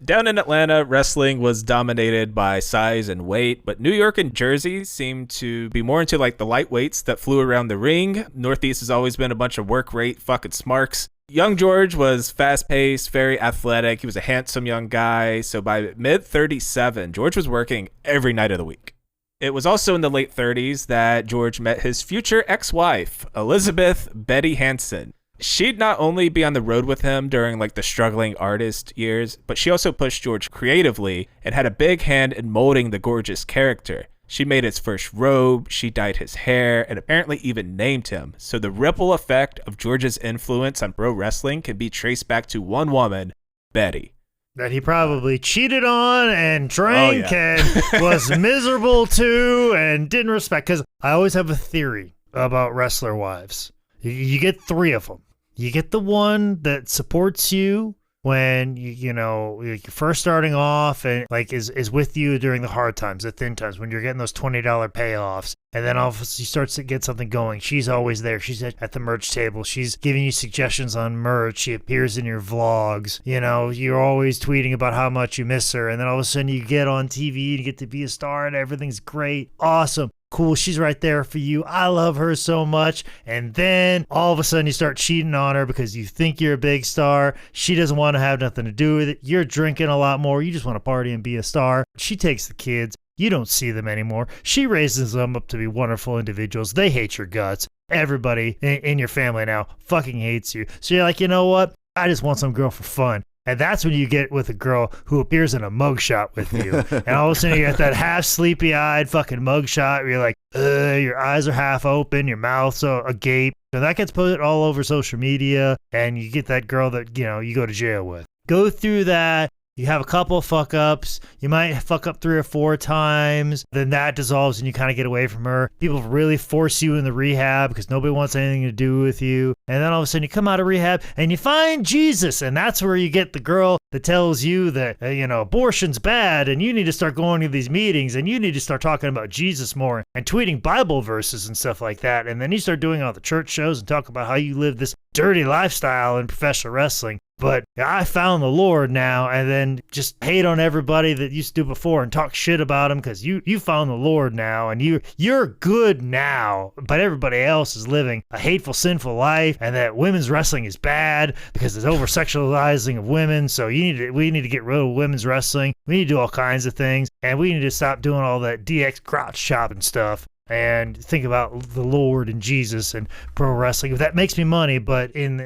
Down in Atlanta, wrestling was dominated by size and weight, but New York and Jersey seemed to be more into like the lightweights that flew around the ring. Northeast has always been a bunch of work rate fucking smarks. Young George was fast-paced, very athletic. He was a handsome young guy. So by mid-37, George was working every night of the week. It was also in the late 30s that George met his future ex-wife, Elizabeth Betty Hansen. She'd not only be on the road with him during like the struggling artist years, but she also pushed George creatively and had a big hand in molding the gorgeous character. She made his first robe, she dyed his hair, and apparently even named him. So the ripple effect of George's influence on pro wrestling can be traced back to one woman, Betty. That he probably cheated on and drank and was miserable to and didn't respect. Because I always have a theory about wrestler wives. You get three of them. You get the one that supports you when you're first starting off and like is with you during the hard times, the thin times, when you're getting those $20 payoffs, and then all of a sudden you start to get something going. She's always there. She's at the merch table. She's giving you suggestions on merch. She appears in your vlogs. You're always tweeting about how much you miss her, and then all of a sudden you get on TV and you get to be a star and everything's great, awesome. Cool, she's right there for you. I love her so much. And then all of a sudden you start cheating on her because you think you're a big star. She doesn't want to have nothing to do with it. You're drinking a lot more. You just want to party and be a star. She takes the kids. You don't see them anymore. She raises them up to be wonderful individuals. They hate your guts. Everybody in your family now fucking hates you. So you're like, you know what? I just want some girl for fun. And that's when you get with a girl who appears in a mugshot with you. And all of a sudden you get that half sleepy-eyed fucking mugshot where you're like, your eyes are half open, your mouth's agape. So that gets put all over social media, and you get that girl that, you go to jail with. Go through that. You have a couple of fuck-ups. You might fuck up 3 or 4 times. Then that dissolves and you kind of get away from her. People really force you in the rehab because nobody wants anything to do with you. And then all of a sudden you come out of rehab and you find Jesus. And that's where you get the girl that tells you that, abortion's bad and you need to start going to these meetings and you need to start talking about Jesus more and tweeting Bible verses and stuff like that. And then you start doing all the church shows and talk about how you live this dirty lifestyle in professional wrestling. But I found the Lord now, and then just hate on everybody that used to do before and talk shit about him because you found the Lord now, and you're good now, but everybody else is living a hateful, sinful life, and that women's wrestling is bad because it's over-sexualizing of women, so we need to get rid of women's wrestling. We need to do all kinds of things, and we need to stop doing all that DX crotch shopping stuff. And think about the Lord and Jesus and pro wrestling. If that makes me money, but in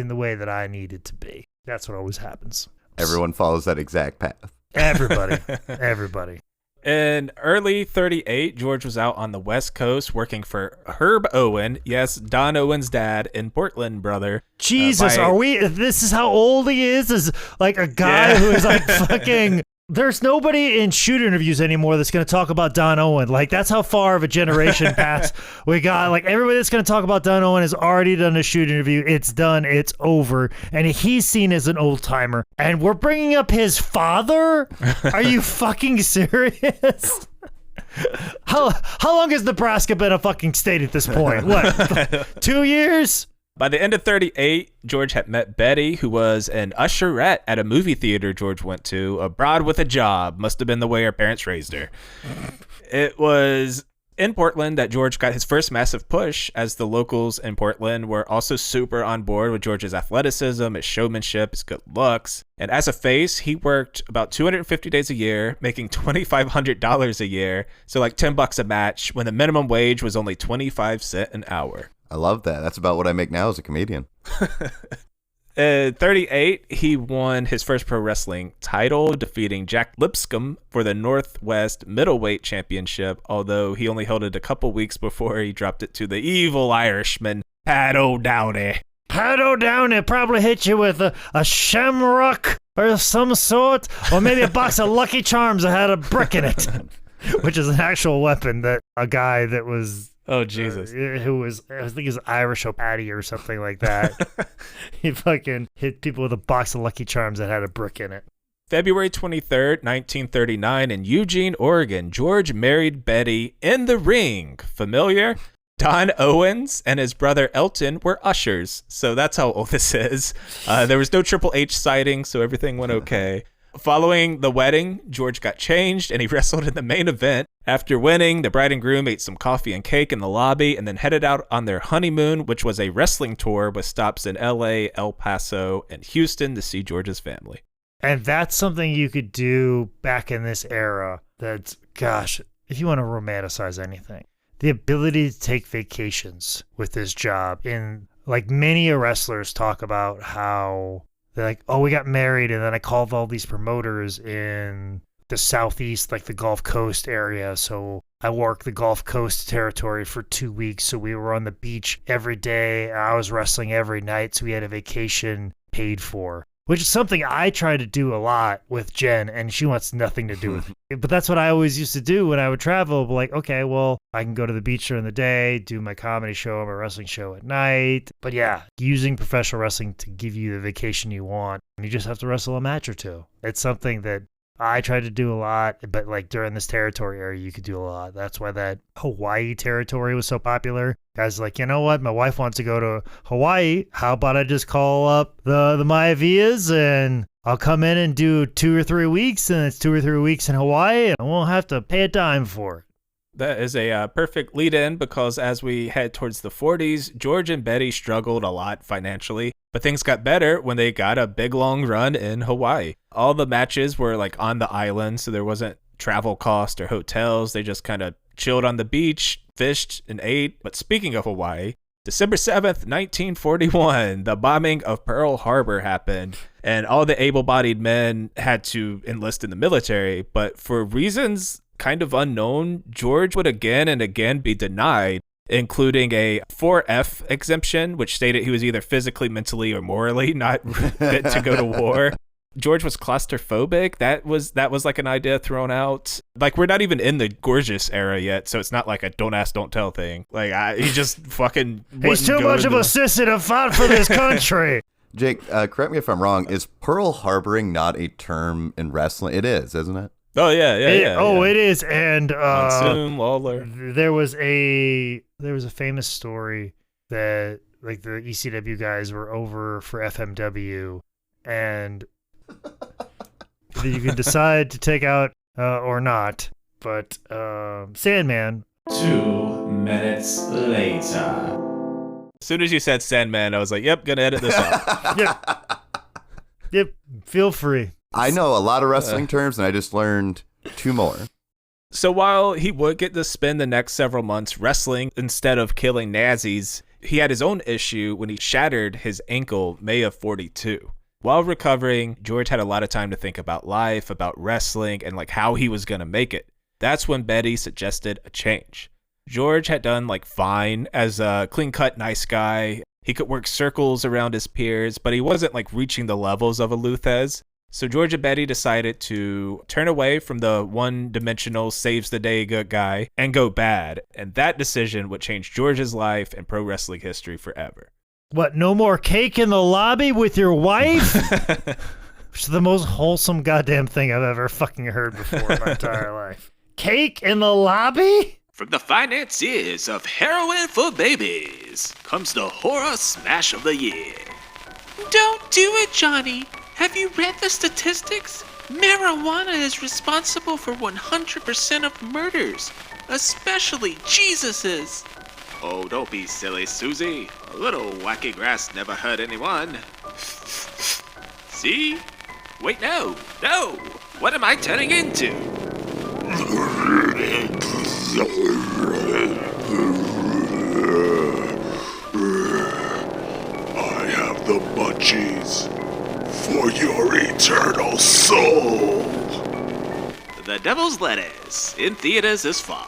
the way that I need it to be. That's what always happens. Everyone follows that exact path. Everybody. In early 38, George was out on the West Coast working for Herb Owen. Yes, Don Owen's dad in Portland, brother. Jesus, this is how old he is? Is like a guy who is like fucking There's nobody in shoot interviews anymore that's going to talk about Don Owen. Like, that's how far of a generation past we got. Like, everybody that's going to talk about Don Owen has already done a shoot interview. It's done. It's over. And he's seen as an old timer. And we're bringing up his father? Are you fucking serious? How long has Nebraska been a fucking state at this point? What, 2 years? By the end of 38, George had met Betty, who was an usherette at a movie theater George went to, abroad with a job. Must have been the way her parents raised her. It was in Portland that George got his first massive push, as the locals in Portland were also super on board with George's athleticism, his showmanship, his good looks. And as a face, he worked about 250 days a year, making $2,500 a year, so like $10 a match, when the minimum wage was only 25 cents an hour. I love that. That's about what I make now as a comedian. At 38, he won his first pro wrestling title, defeating Jack Lipscomb for the Northwest Middleweight Championship, although he only held it a couple weeks before he dropped it to the evil Irishman, Pat O'Downey. Pat O'Downey probably hit you with a shamrock or some sort, or maybe a box of Lucky Charms that had a brick in it, which is an actual weapon that a guy that was... Oh, Jesus. Who was, I think he was Irish O'Patty or something like that. He fucking hit people with a box of Lucky Charms that had a brick in it. February 23rd, 1939, in Eugene, Oregon, George married Betty in the ring. Familiar? Don Owens and his brother Elton were ushers. So that's how old this is. There was no Triple H sighting, so everything went okay. Following the wedding, George got changed and he wrestled in the main event. After winning, the bride and groom ate some coffee and cake in the lobby and then headed out on their honeymoon, which was a wrestling tour with stops in LA, El Paso, and Houston to see George's family. And that's something you could do back in this era. That's, gosh, if you want to romanticize anything, the ability to take vacations with this job. In, like, many wrestlers talk about how they're like, oh, we got married, and then I called all these promoters in the Southeast, like the Gulf Coast area. So I worked the Gulf Coast territory for 2 weeks. So we were on the beach every day. I was wrestling every night. So we had a vacation paid for, which is something I try to do a lot with Jen, and she wants nothing to do with it. But that's what I always used to do when I would travel. Like, okay, well, I can go to the beach during the day, do my comedy show, my wrestling show at night. But yeah, using professional wrestling to give you the vacation you want, you just have to wrestle a match or two. It's something that I tried to do a lot, but like during this territory area, you could do a lot. That's why that Hawaii territory was so popular. Guys like, you know what? My wife wants to go to Hawaii. How about I just call up the Maivias and I'll come in and do 2 or 3 weeks, and it's 2 or 3 weeks in Hawaii, and I won't have to pay a dime for it. That is a perfect lead-in, because as we head towards the 40s, George and Betty struggled a lot financially, but things got better when they got a big long run in Hawaii. All the matches were like on the island, so there wasn't travel cost or hotels. They just kind of chilled on the beach, fished, and ate. But speaking of Hawaii, December 7th, 1941, the bombing of Pearl Harbor happened, and all the able-bodied men had to enlist in the military, but for reasons kind of unknown, George would again and again be denied, including a 4F exemption, which stated he was either physically, mentally, or morally not fit to go to war. George was claustrophobic. That was like an idea thrown out. Like, we're not even in the gorgeous era yet, so it's not like a don't ask, don't tell thing. Like, he just fucking he's too much of a sissy to fight for this country. Jake, correct me if I'm wrong. Is Pearl Harboring not a term in wrestling? It is, isn't it? Oh yeah. It is. And Monsoon, Lawler. There was a famous story that like the ECW guys were over for FMW, and you can decide to take out or not. But Sandman. 2 minutes later. As soon as you said Sandman, I was like, yep, gonna edit this out. Yep. Feel free. I know a lot of wrestling terms, and I just learned 2 more. So while he would get to spend the next several months wrestling instead of killing Nazis, he had his own issue when he shattered his ankle May of 42. While recovering, George had a lot of time to think about life, about wrestling, and like how he was going to make it. That's when Betty suggested a change. George had done like fine as a clean-cut nice guy. He could work circles around his peers, but he wasn't like reaching the levels of a Luthez. So George and Betty decided to turn away from the one-dimensional saves-the-day good guy and go bad. And that decision would change George's life and pro wrestling history forever. What, no more cake in the lobby with your wife? Which is the most wholesome goddamn thing I've ever fucking heard before in my entire life. Cake in the lobby? From the financiers of Heroin for Babies comes the Horror Smash of the Year. Don't do it, Johnny. Have you read the statistics? Marijuana is responsible for 100% of murders, especially Jesus's. Oh, don't be silly, Susie. A little wacky grass never hurt anyone. See? Wait, no. What am I turning into? I have the munchies for your eternal soul. The Devil's Lettuce, in theaters this fall.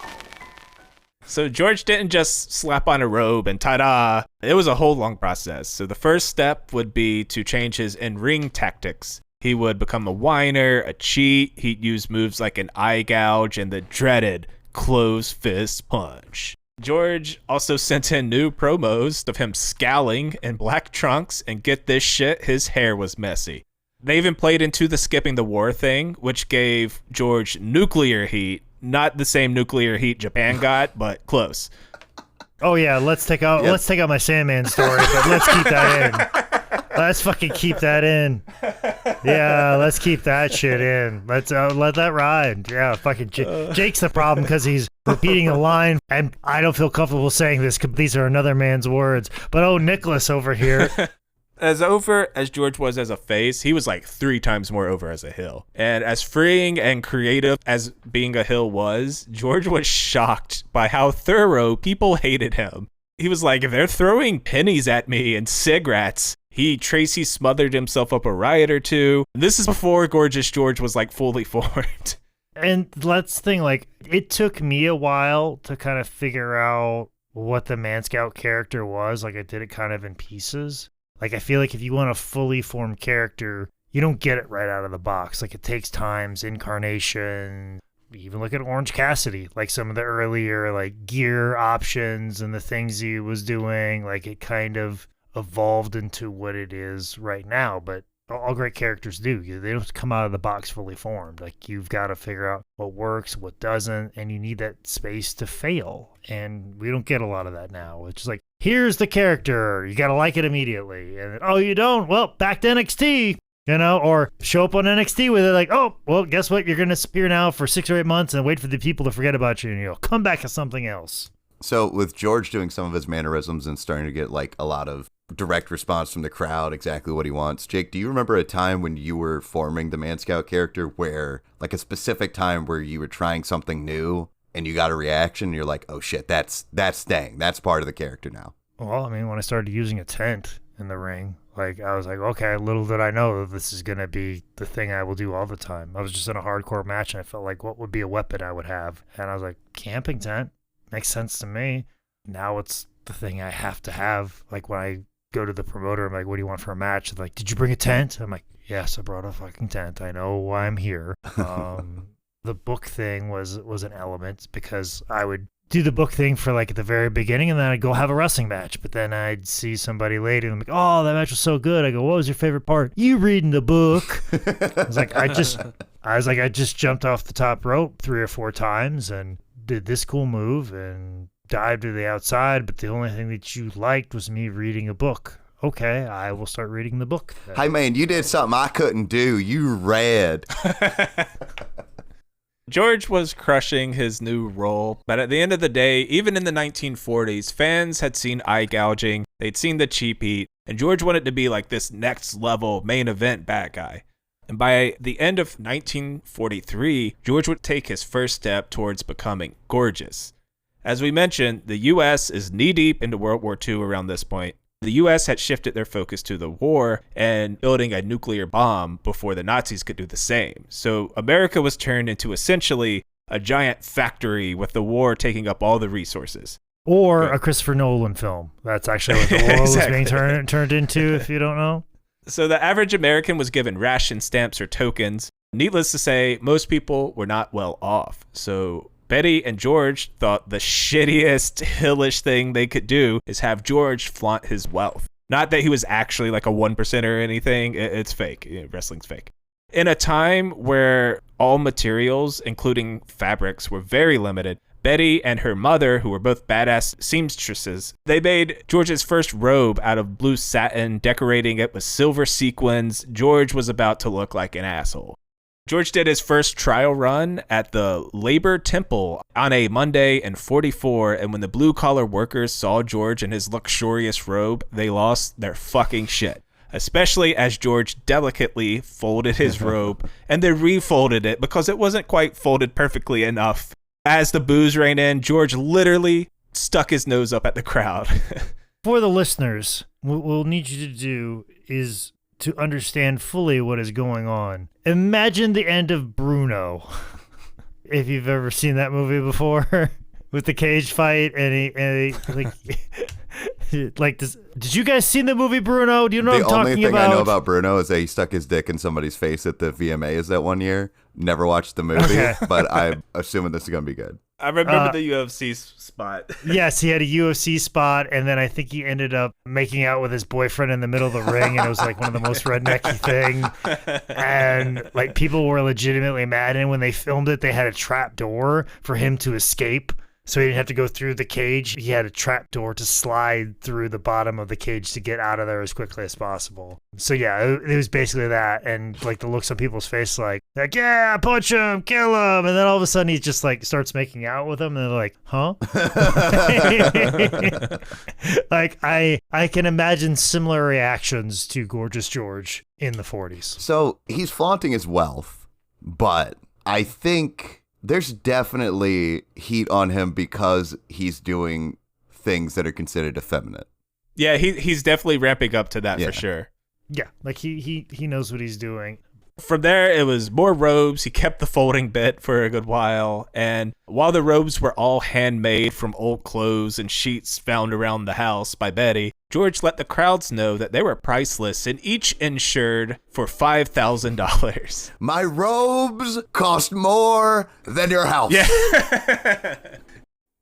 So George didn't just slap on a robe and ta-da. It was a whole long process. So the first step would be to change his in-ring tactics. He would become a whiner, a cheat. He'd use moves like an eye gouge and the dreaded closed fist punch. George also sent in new promos of him scowling in black trunks, and get this shit, his hair was messy. They even played into the skipping the war thing, which gave George nuclear heat. Not the same nuclear heat Japan got, but close. Oh yeah, let's take out my Sandman story, but let's keep that in. Let's fucking keep that in. Yeah, let's keep that shit in. Let's let that ride. Yeah, fucking Jake's the problem because he's repeating a line, and I don't feel comfortable saying this because these are another man's words. But oh, Nicholas over here. As over as George was as a face, he was like 3 times more over as a heel. And as freeing and creative as being a heel was, George was shocked by how thorough people hated him. He was like, if they're throwing pennies at me and cigarettes, Tracy smothered himself up a riot or two. This is before Gorgeous George was like fully formed. And that's the thing, like, it took me a while to kind of figure out what the Man Scout character was. Like, I did it kind of in pieces. Like, I feel like if you want a fully formed character, you don't get it right out of the box. Like, it takes times, incarnation. Even look at Orange Cassidy, like some of the earlier, like, gear options and the things he was doing. Like, it kind of evolved into what it is right now. But all great characters do. They don't come out of the box fully formed. Like, you've got to figure out what works, what doesn't, and you need that space to fail. And we don't get a lot of that now. It's just like, here's the character. You got to like it immediately. And oh, you don't? Well, back to NXT, you know, or show up on NXT with it like, oh, well, guess what? You're going to disappear now for 6 or 8 months and wait for the people to forget about you. And you'll come back as something else. So with George doing some of his mannerisms and starting to get like a lot of direct response from the crowd, exactly what he wants. Jake, do you remember a time when you were forming the Man Scout character where, like, a specific time where you were trying something new and you got a reaction and you're like, oh shit, that's staying. That's part of the character now? Well, I mean, when I started using a tent in the ring, like, I was like, okay, little did I know that this is going to be the thing I will do all the time. I was just in a hardcore match and I felt like, what would be a weapon I would have? And I was like, camping tent. Makes sense to me. Now it's the thing I have to have. Like, when I go to the promoter, I'm like, what do you want for a match? They're like, did you bring a tent? I'm like, yes, I brought a fucking tent. I know why I'm here. The book thing was an element because I would do the book thing for like at the very beginning and then I'd go have a wrestling match. But then I'd see somebody later and I'm like, oh, that match was so good. I go, what was your favorite part? You reading the book. I just jumped off the top rope 3 or 4 times and did this cool move and dived to the outside, but the only thing that you liked was me reading a book. Okay, I will start reading the book. Hey man, you did something I couldn't do. You read. George was crushing his new role, but at the end of the day, even in the 1940s, fans had seen eye gouging, they'd seen the cheap heat, and George wanted to be like this next level main event bad guy. And by the end of 1943, George would take his first step towards becoming gorgeous. As we mentioned, the U.S. is knee-deep into World War II around this point. The U.S. had shifted their focus to the war and building a nuclear bomb before the Nazis could do the same. So America was turned into essentially a giant factory with the war taking up all the resources. Or a Christopher Nolan film. That's actually what the world was being turned into, if you don't know. So the average American was given ration stamps or tokens. Needless to say, most people were not well off. So Betty and George thought the shittiest, hillish thing they could do is have George flaunt his wealth. Not that he was actually like a 1% or anything. It's fake. Wrestling's fake. In a time where all materials, including fabrics, were very limited, Betty and her mother, who were both badass seamstresses, they made George's first robe out of blue satin, decorating it with silver sequins. George was about to look like an asshole. George did his first trial run at the Labor Temple on a Monday in 44, and when the blue-collar workers saw George in his luxurious robe, they lost their fucking shit. Especially as George delicately folded his robe and then refolded it because it wasn't quite folded perfectly enough. As the booze rained in, George literally stuck his nose up at the crowd. For the listeners, what we'll need you to do is to understand fully what is going on. Imagine the end of Bruno, if you've ever seen that movie before, with the cage fight and he like this. Did you guys see the movie Bruno? Do you know what I'm talking about? The only thing I know about Bruno is that he stuck his dick in somebody's face at the VMAs that one year. Never watched the movie, but I'm assuming this is going to be good. I remember the UFC spot. Yes, he had a UFC spot, and then I think he ended up making out with his boyfriend in the middle of the ring, and it was like one of the most rednecky thing. And like people were legitimately mad, and when they filmed it, they had a trap door for him to escape. So he didn't have to go through the cage. He had a trap door to slide through the bottom of the cage to get out of there as quickly as possible. So yeah, it was basically that. And like the looks on people's face, like, yeah, punch him, kill him. And then all of a sudden he just like starts making out with him. And they're like, huh? Like I can imagine similar reactions to Gorgeous George in the 40s. So he's flaunting his wealth, but I think there's definitely heat on him because he's doing things that are considered effeminate. Yeah, he's definitely ramping up to that for sure. Yeah, like he knows what he's doing. From there, it was more robes. He kept the folding bit for a good while. And while the robes were all handmade from old clothes and sheets found around the house by Betty, George let the crowds know that they were priceless and each insured for $5,000. My robes cost more than your house. Yeah.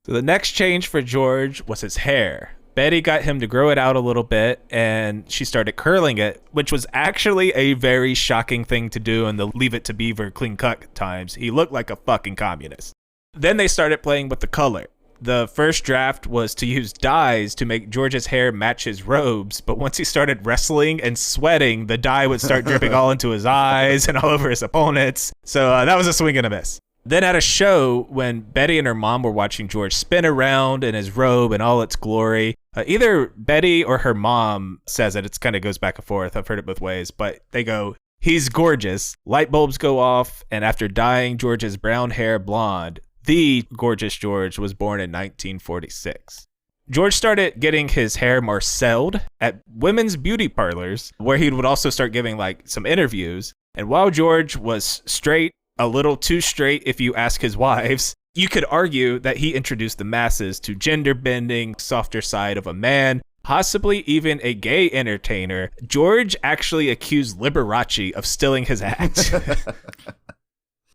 So the next change for George was his hair. Betty got him to grow it out a little bit, and she started curling it, which was actually a very shocking thing to do in the Leave It to Beaver clean cut times. He looked like a fucking communist. Then they started playing with the color. The first draft was to use dyes to make George's hair match his robes, but once he started wrestling and sweating, the dye would start dripping all into his eyes and all over his opponents. So that was a swing and a miss. Then at a show, when Betty and her mom were watching George spin around in his robe in all its glory, either Betty or her mom says it. It kind of goes back and forth. I've heard it both ways, but they go, "He's gorgeous." Light bulbs go off, and after dyeing George's brown hair blonde, the Gorgeous George was born in 1946. George started getting his hair marcelled at women's beauty parlors, where he would also start giving like some interviews. And while George was straight, a little too straight if you ask his wives, you could argue that he introduced the masses to gender-bending, softer side of a man, possibly even a gay entertainer. George actually accused Liberace of stealing his act.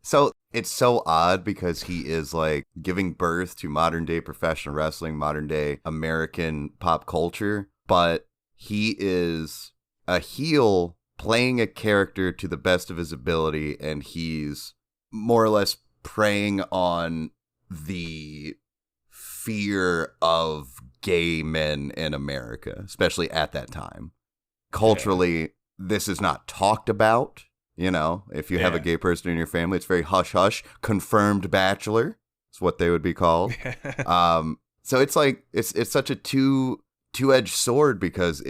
So it's so odd because he is like giving birth to modern day professional wrestling, modern day American pop culture, but he is a heel playing a character to the best of his ability, and he's more or less preying on the fear of gay men in America, especially at that time. Culturally, this is not talked about. You know, if you have a gay person in your family, it's very hush-hush. Confirmed bachelor is what they would be called. So it's like, it's such a two-edged sword because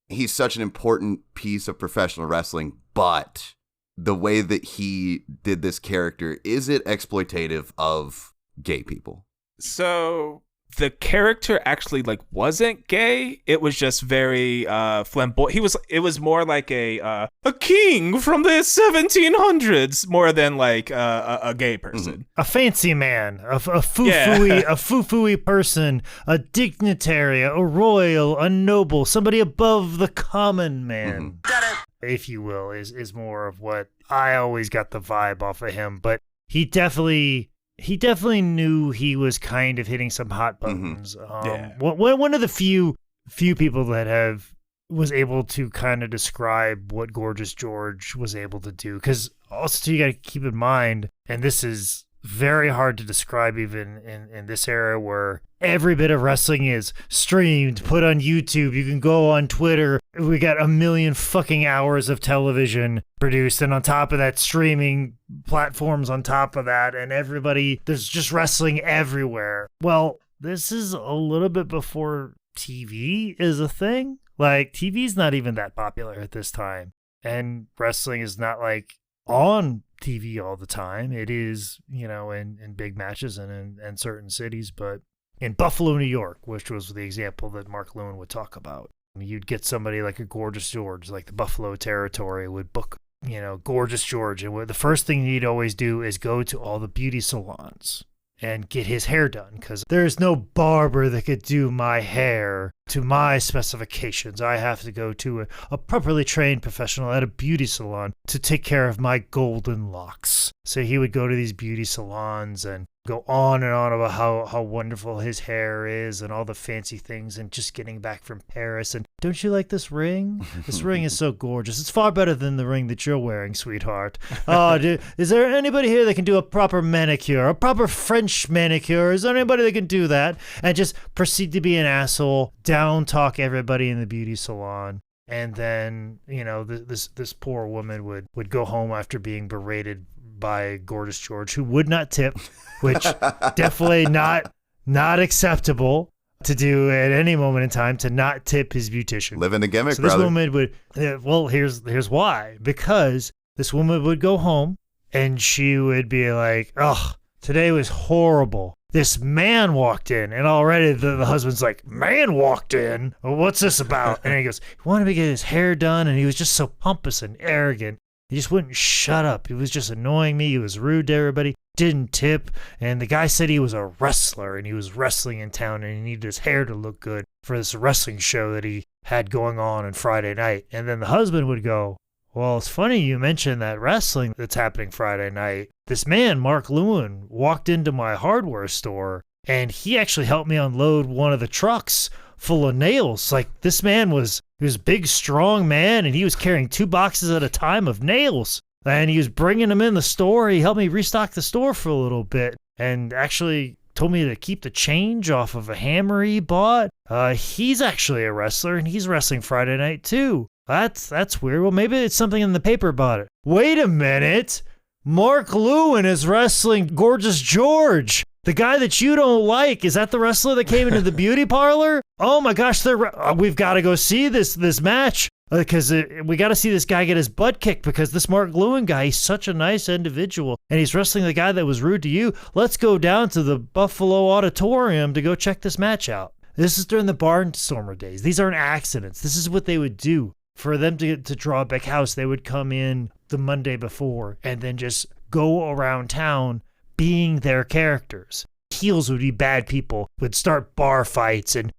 he's such an important piece of professional wrestling, but the way that he did this character, is it exploitative of gay people? So the character actually like wasn't gay. It was just very flamboyant. It was more like a king from the 1700s more than like a gay person. A fancy man, a foo-fooey person, a dignitary, a royal, a noble, somebody above the common man. If you will, is more of what I always got the vibe off of him. But he definitely knew he was kind of hitting some hot buttons. One of the few people that was able to kind of describe what Gorgeous George was able to do. Because also you got to keep in mind, and this is very hard to describe even in this era where every bit of wrestling is streamed, put on YouTube. You can go on Twitter. We got 1 million fucking hours of television produced. And on top of that, streaming platforms on top of that. And there's just wrestling everywhere. Well, this is a little bit before TV is a thing. Like, TV's not even that popular at this time. And wrestling is not like on TV all the time. It is, in big matches and in certain cities, but in Buffalo, New York, which was the example that Mark Lewin would talk about, you'd get somebody like a Gorgeous George, like the Buffalo territory would book, Gorgeous George. And the first thing he'd always do is go to all the beauty salons and get his hair done, because there's no barber that could do my hair to my specifications. I have to go to a properly trained professional at a beauty salon to take care of my golden locks. So he would go to these beauty salons and go on and on about how wonderful his hair is and all the fancy things, and just getting back from Paris. And don't you like this ring? This ring is so gorgeous. It's far better than the ring that you're wearing, sweetheart. Oh, is there anybody here that can do a proper manicure, a proper French manicure? Is there anybody that can do that? And just proceed to be an asshole, down talk everybody in the beauty salon. And then, this poor woman would go home after being berated by Gorgeous George, who would not tip, which definitely not acceptable to do at any moment in time, to not tip his beautician. Living the gimmick, so this brother. woman would, here's why. Because this woman would go home and she would be like, "Oh, today was horrible. This man walked in," and already the husband's like, "Man walked in? Well, what's this about?" And he goes, he wanted to get his hair done, and he was just so pompous and arrogant. He just wouldn't shut up. He was just annoying me. He was rude to everybody, didn't tip. And the guy said he was a wrestler, and he was wrestling in town, and he needed his hair to look good for this wrestling show that he had going on Friday night. And then the husband would go, "Well, it's funny you mentioned that wrestling that's happening Friday night. This man, Mark Lewin, walked into my hardware store, and he actually helped me unload one of the trucks full of nails." Like, this man he was a big, strong man, and he was carrying 2 boxes at a time of nails. And he was bringing them in the store. He helped me restock the store for a little bit, and actually told me to keep the change off of a hammer he bought. He's actually a wrestler, and he's wrestling Friday night too. That's weird. Well, maybe it's something in the paper about it. Wait a minute. Mark Lewin is wrestling Gorgeous George. The guy that you don't like, is that the wrestler that came into the beauty parlor? Oh my gosh, we've got to go see this match, because we got to see this guy get his butt kicked, because this Mark Lewin guy, he's such a nice individual, and he's wrestling the guy that was rude to you. Let's go down to the Buffalo Auditorium to go check this match out. This is during the Barnstormer days. These aren't accidents. This is what they would do. For them to draw a big house, they would come in the Monday before and then just go around town being their characters. Heels would be bad people, would start bar fights and,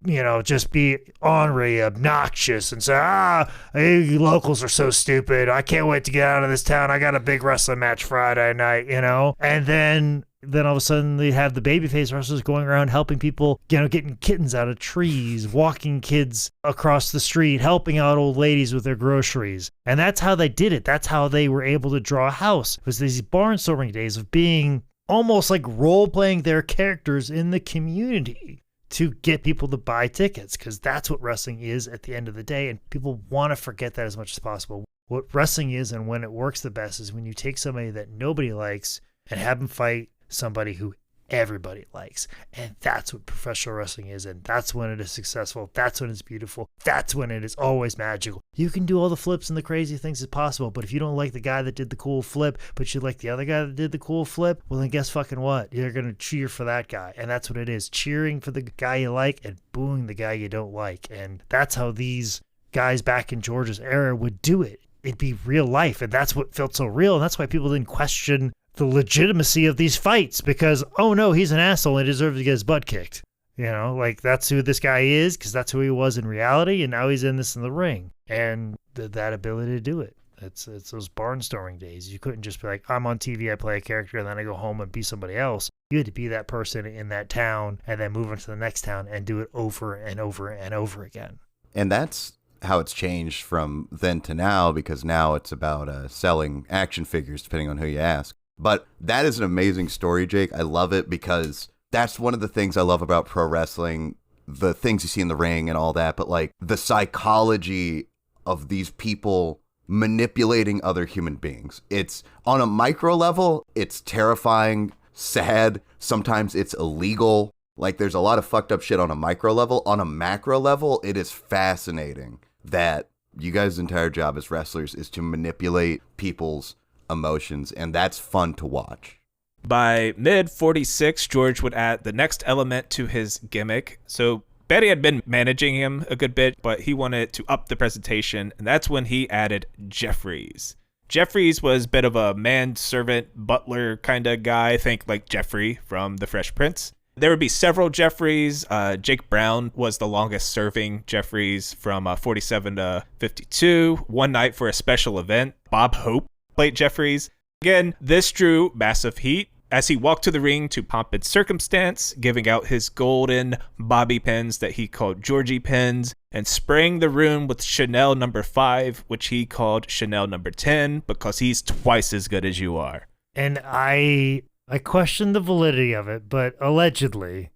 just be ornery, obnoxious, and say, you locals are so stupid. I can't wait to get out of this town. I got a big wrestling match Friday night, And then all of a sudden they have the babyface wrestlers going around helping people, getting kittens out of trees, walking kids across the street, helping out old ladies with their groceries. And that's how they did it. That's how they were able to draw a house. It was these barnstorming days of being almost like role-playing their characters in the community to get people to buy tickets, because that's what wrestling is at the end of the day, and people want to forget that as much as possible. What wrestling is, and when it works the best, is when you take somebody that nobody likes and have them fight somebody who everybody likes. And that's what professional wrestling is. And that's when it is successful. That's when it's beautiful. That's when it is always magical. You can do all the flips and the crazy things as possible, but if you don't like the guy that did the cool flip, but you like the other guy that did the cool flip, well, then guess fucking what? You're going to cheer for that guy. And that's what it is. Cheering for the guy you like and booing the guy you don't like. And that's how these guys back in George's era would do it. It'd be real life. And that's what felt so real. And that's why people didn't question the legitimacy of these fights, because, oh no, he's an asshole and he deserves to get his butt kicked. You know, like that's who this guy is, because that's who he was in reality, and now he's in this in the ring. And that ability to do it. It's those barnstorming days. You couldn't just be like, I'm on TV, I play a character, and then I go home and be somebody else. You had to be that person in that town and then move on to the next town and do it over and over and over again. And that's how it's changed from then to now, because now it's about selling action figures, depending on who you ask. But that is an amazing story, Jake. I love it because that's one of the things I love about pro wrestling, the things you see in the ring and all that, but like the psychology of these people manipulating other human beings. It's on a micro level, it's terrifying, sad. Sometimes it's illegal. Like there's a lot of fucked up shit on a micro level. On a macro level, it is fascinating that you guys' entire job as wrestlers is to manipulate people's emotions, and that's fun to watch. By mid-46, George would add the next element to his gimmick. So Betty had been managing him a good bit, but he wanted to up the presentation, and that's when he added Jeffries. Jeffries was a bit of a manservant, butler kind of guy, think like Jeffrey from The Fresh Prince. There would be several Jeffries. Jake Brown was the longest serving Jeffries from 47 to 52. One night for a special event, Bob Hope played Jeffries. Again, this drew massive heat as he walked to the ring to pomp and circumstance, giving out his golden bobby pins that he called Georgie pins, and spraying the room with Chanel No. 5, which he called Chanel No. 10, because he's twice as good as you are. And I question the validity of it, but allegedly,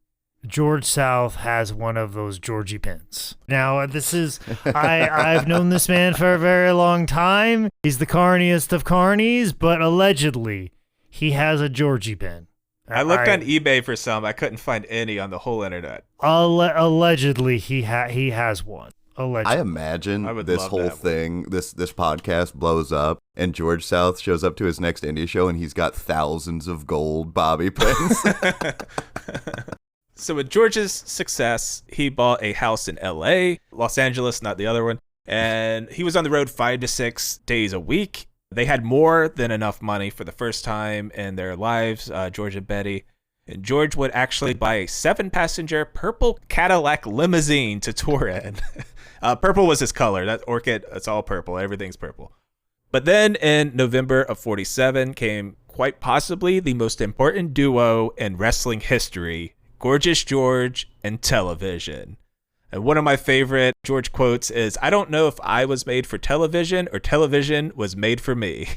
George South has one of those Georgie pins. Now, this is, I've known this man for a very long time. He's the carniest of carnies, but allegedly, he has a Georgie pin. I looked on eBay for some. I couldn't find any on the whole internet. Allegedly, he has one. Allegedly. I imagine this whole thing, this podcast blows up, and George South shows up to his next indie show, and he's got thousands of gold bobby pins. So with George's success, he bought a house in LA, Los Angeles, not the other one, and he was on the road 5 to 6 days a week. They had more than enough money for the first time in their lives, George and Betty. And George would actually buy a 7-passenger purple Cadillac limousine to tour in. Purple was his color. That orchid, it's all purple. Everything's purple. But then in November of 47 came quite possibly the most important duo in wrestling history, Gorgeous George and television. And one of my favorite George quotes is, "I don't know if I was made for television or television was made for me."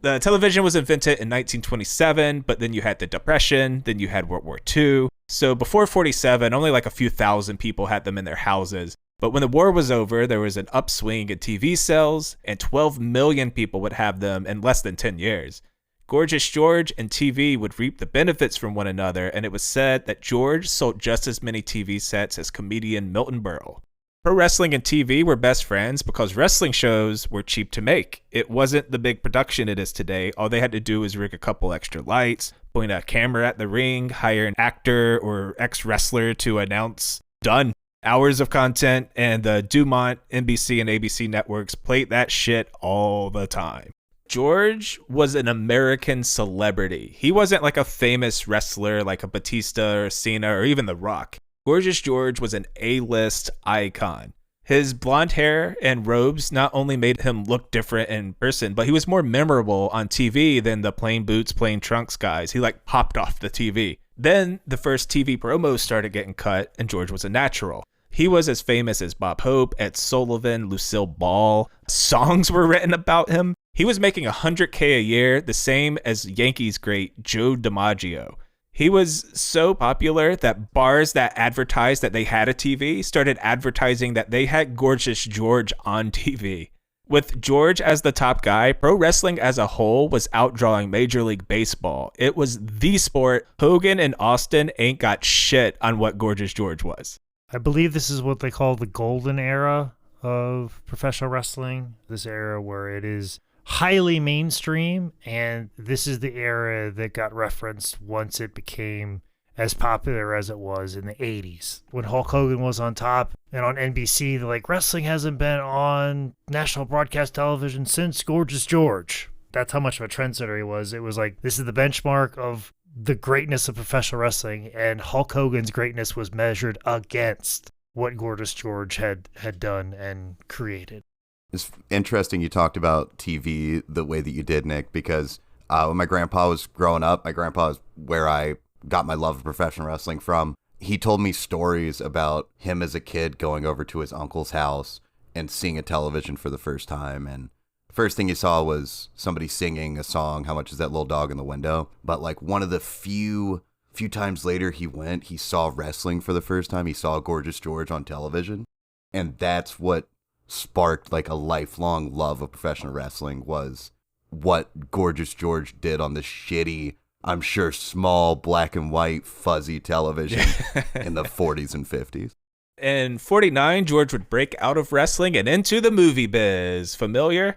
The television was invented in 1927, but then you had the Depression, then you had World War II. So before 47, only like a few thousand people had them in their houses. But when the war was over, there was an upswing in TV sales, and 12 million people would have them in less than 10 years. Gorgeous George and TV would reap the benefits from one another, and it was said that George sold just as many TV sets as comedian Milton Berle. Pro wrestling and TV were best friends because wrestling shows were cheap to make. It wasn't the big production it is today. All they had to do was rig a couple extra lights, point a camera at the ring, hire an actor or ex-wrestler to announce. Done. Hours of content, and the Dumont, NBC, and ABC networks played that shit all the time. George was an American celebrity. He wasn't like a famous wrestler like a Batista or Cena or even The Rock. Gorgeous George was an A-list icon. His blonde hair and robes not only made him look different in person, but he was more memorable on TV than the plain boots, plain trunks guys. He like popped off the TV. Then the first TV promos started getting cut, and George was a natural. He was as famous as Bob Hope, Ed Sullivan, Lucille Ball. Songs were written about him. He was making $100K a year, the same as Yankees great Joe DiMaggio. He was so popular that bars that advertised that they had a TV started advertising that they had Gorgeous George on TV. With George as the top guy, pro wrestling as a whole was outdrawing Major League Baseball. It was the sport. Hogan and Austin ain't got shit on what Gorgeous George was. I believe this is what they call the golden era of professional wrestling. This era where it is highly mainstream, and this is the era that got referenced once it became as popular as it was in the 80s. When Hulk Hogan was on top and on NBC, they're like, wrestling hasn't been on national broadcast television since Gorgeous George. That's how much of a trendsetter he was. It was like, this is the benchmark of the greatness of professional wrestling, and Hulk Hogan's greatness was measured against what Gorgeous George had done and created. It's interesting you talked about TV the way that you did, Nick, because when my grandpa was growing up, my grandpa is where I got my love of professional wrestling from. He told me stories about him as a kid going over to his uncle's house and seeing a television for the first time. And the first thing he saw was somebody singing a song, How Much Is That Little Dog in the Window? But like one of the few times later he went, he saw wrestling for the first time. He saw Gorgeous George on television. And that's what sparked like a lifelong love of professional wrestling, was what Gorgeous George did on the shitty, I'm sure, small, black and white, fuzzy television in the 40s and 50s. In 49, George would break out of wrestling and into the movie biz. Familiar?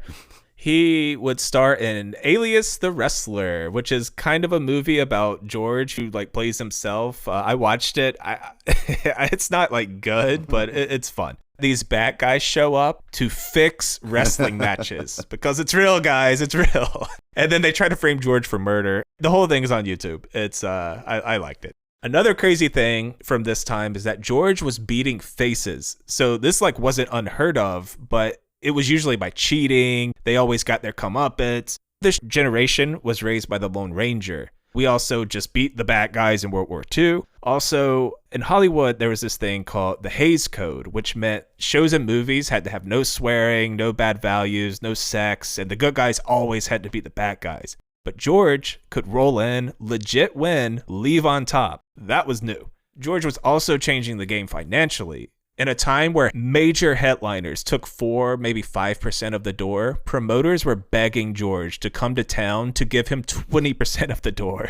He would star in Alias the Wrestler, which is kind of a movie about George who like plays himself. I watched it. It's not like good, but it's fun. These bad guys show up to fix wrestling matches because it's real, guys. It's real. And then they try to frame George for murder. The whole thing is on YouTube. It's I liked it. Another crazy thing from this time is that George was beating faces. So this like wasn't unheard of, but it was usually by cheating. They always got their comeuppance. This generation was raised by the Lone Ranger. We also just beat the bad guys in World War II. Also, in Hollywood, there was this thing called the Hays Code, which meant shows and movies had to have no swearing, no bad values, no sex, and the good guys always had to beat the bad guys. But George could roll in, legit win, leave on top. That was new. George was also changing the game financially. In a time where major headliners took 4, maybe 5% of the door, promoters were begging George to come to town to give him 20% of the door.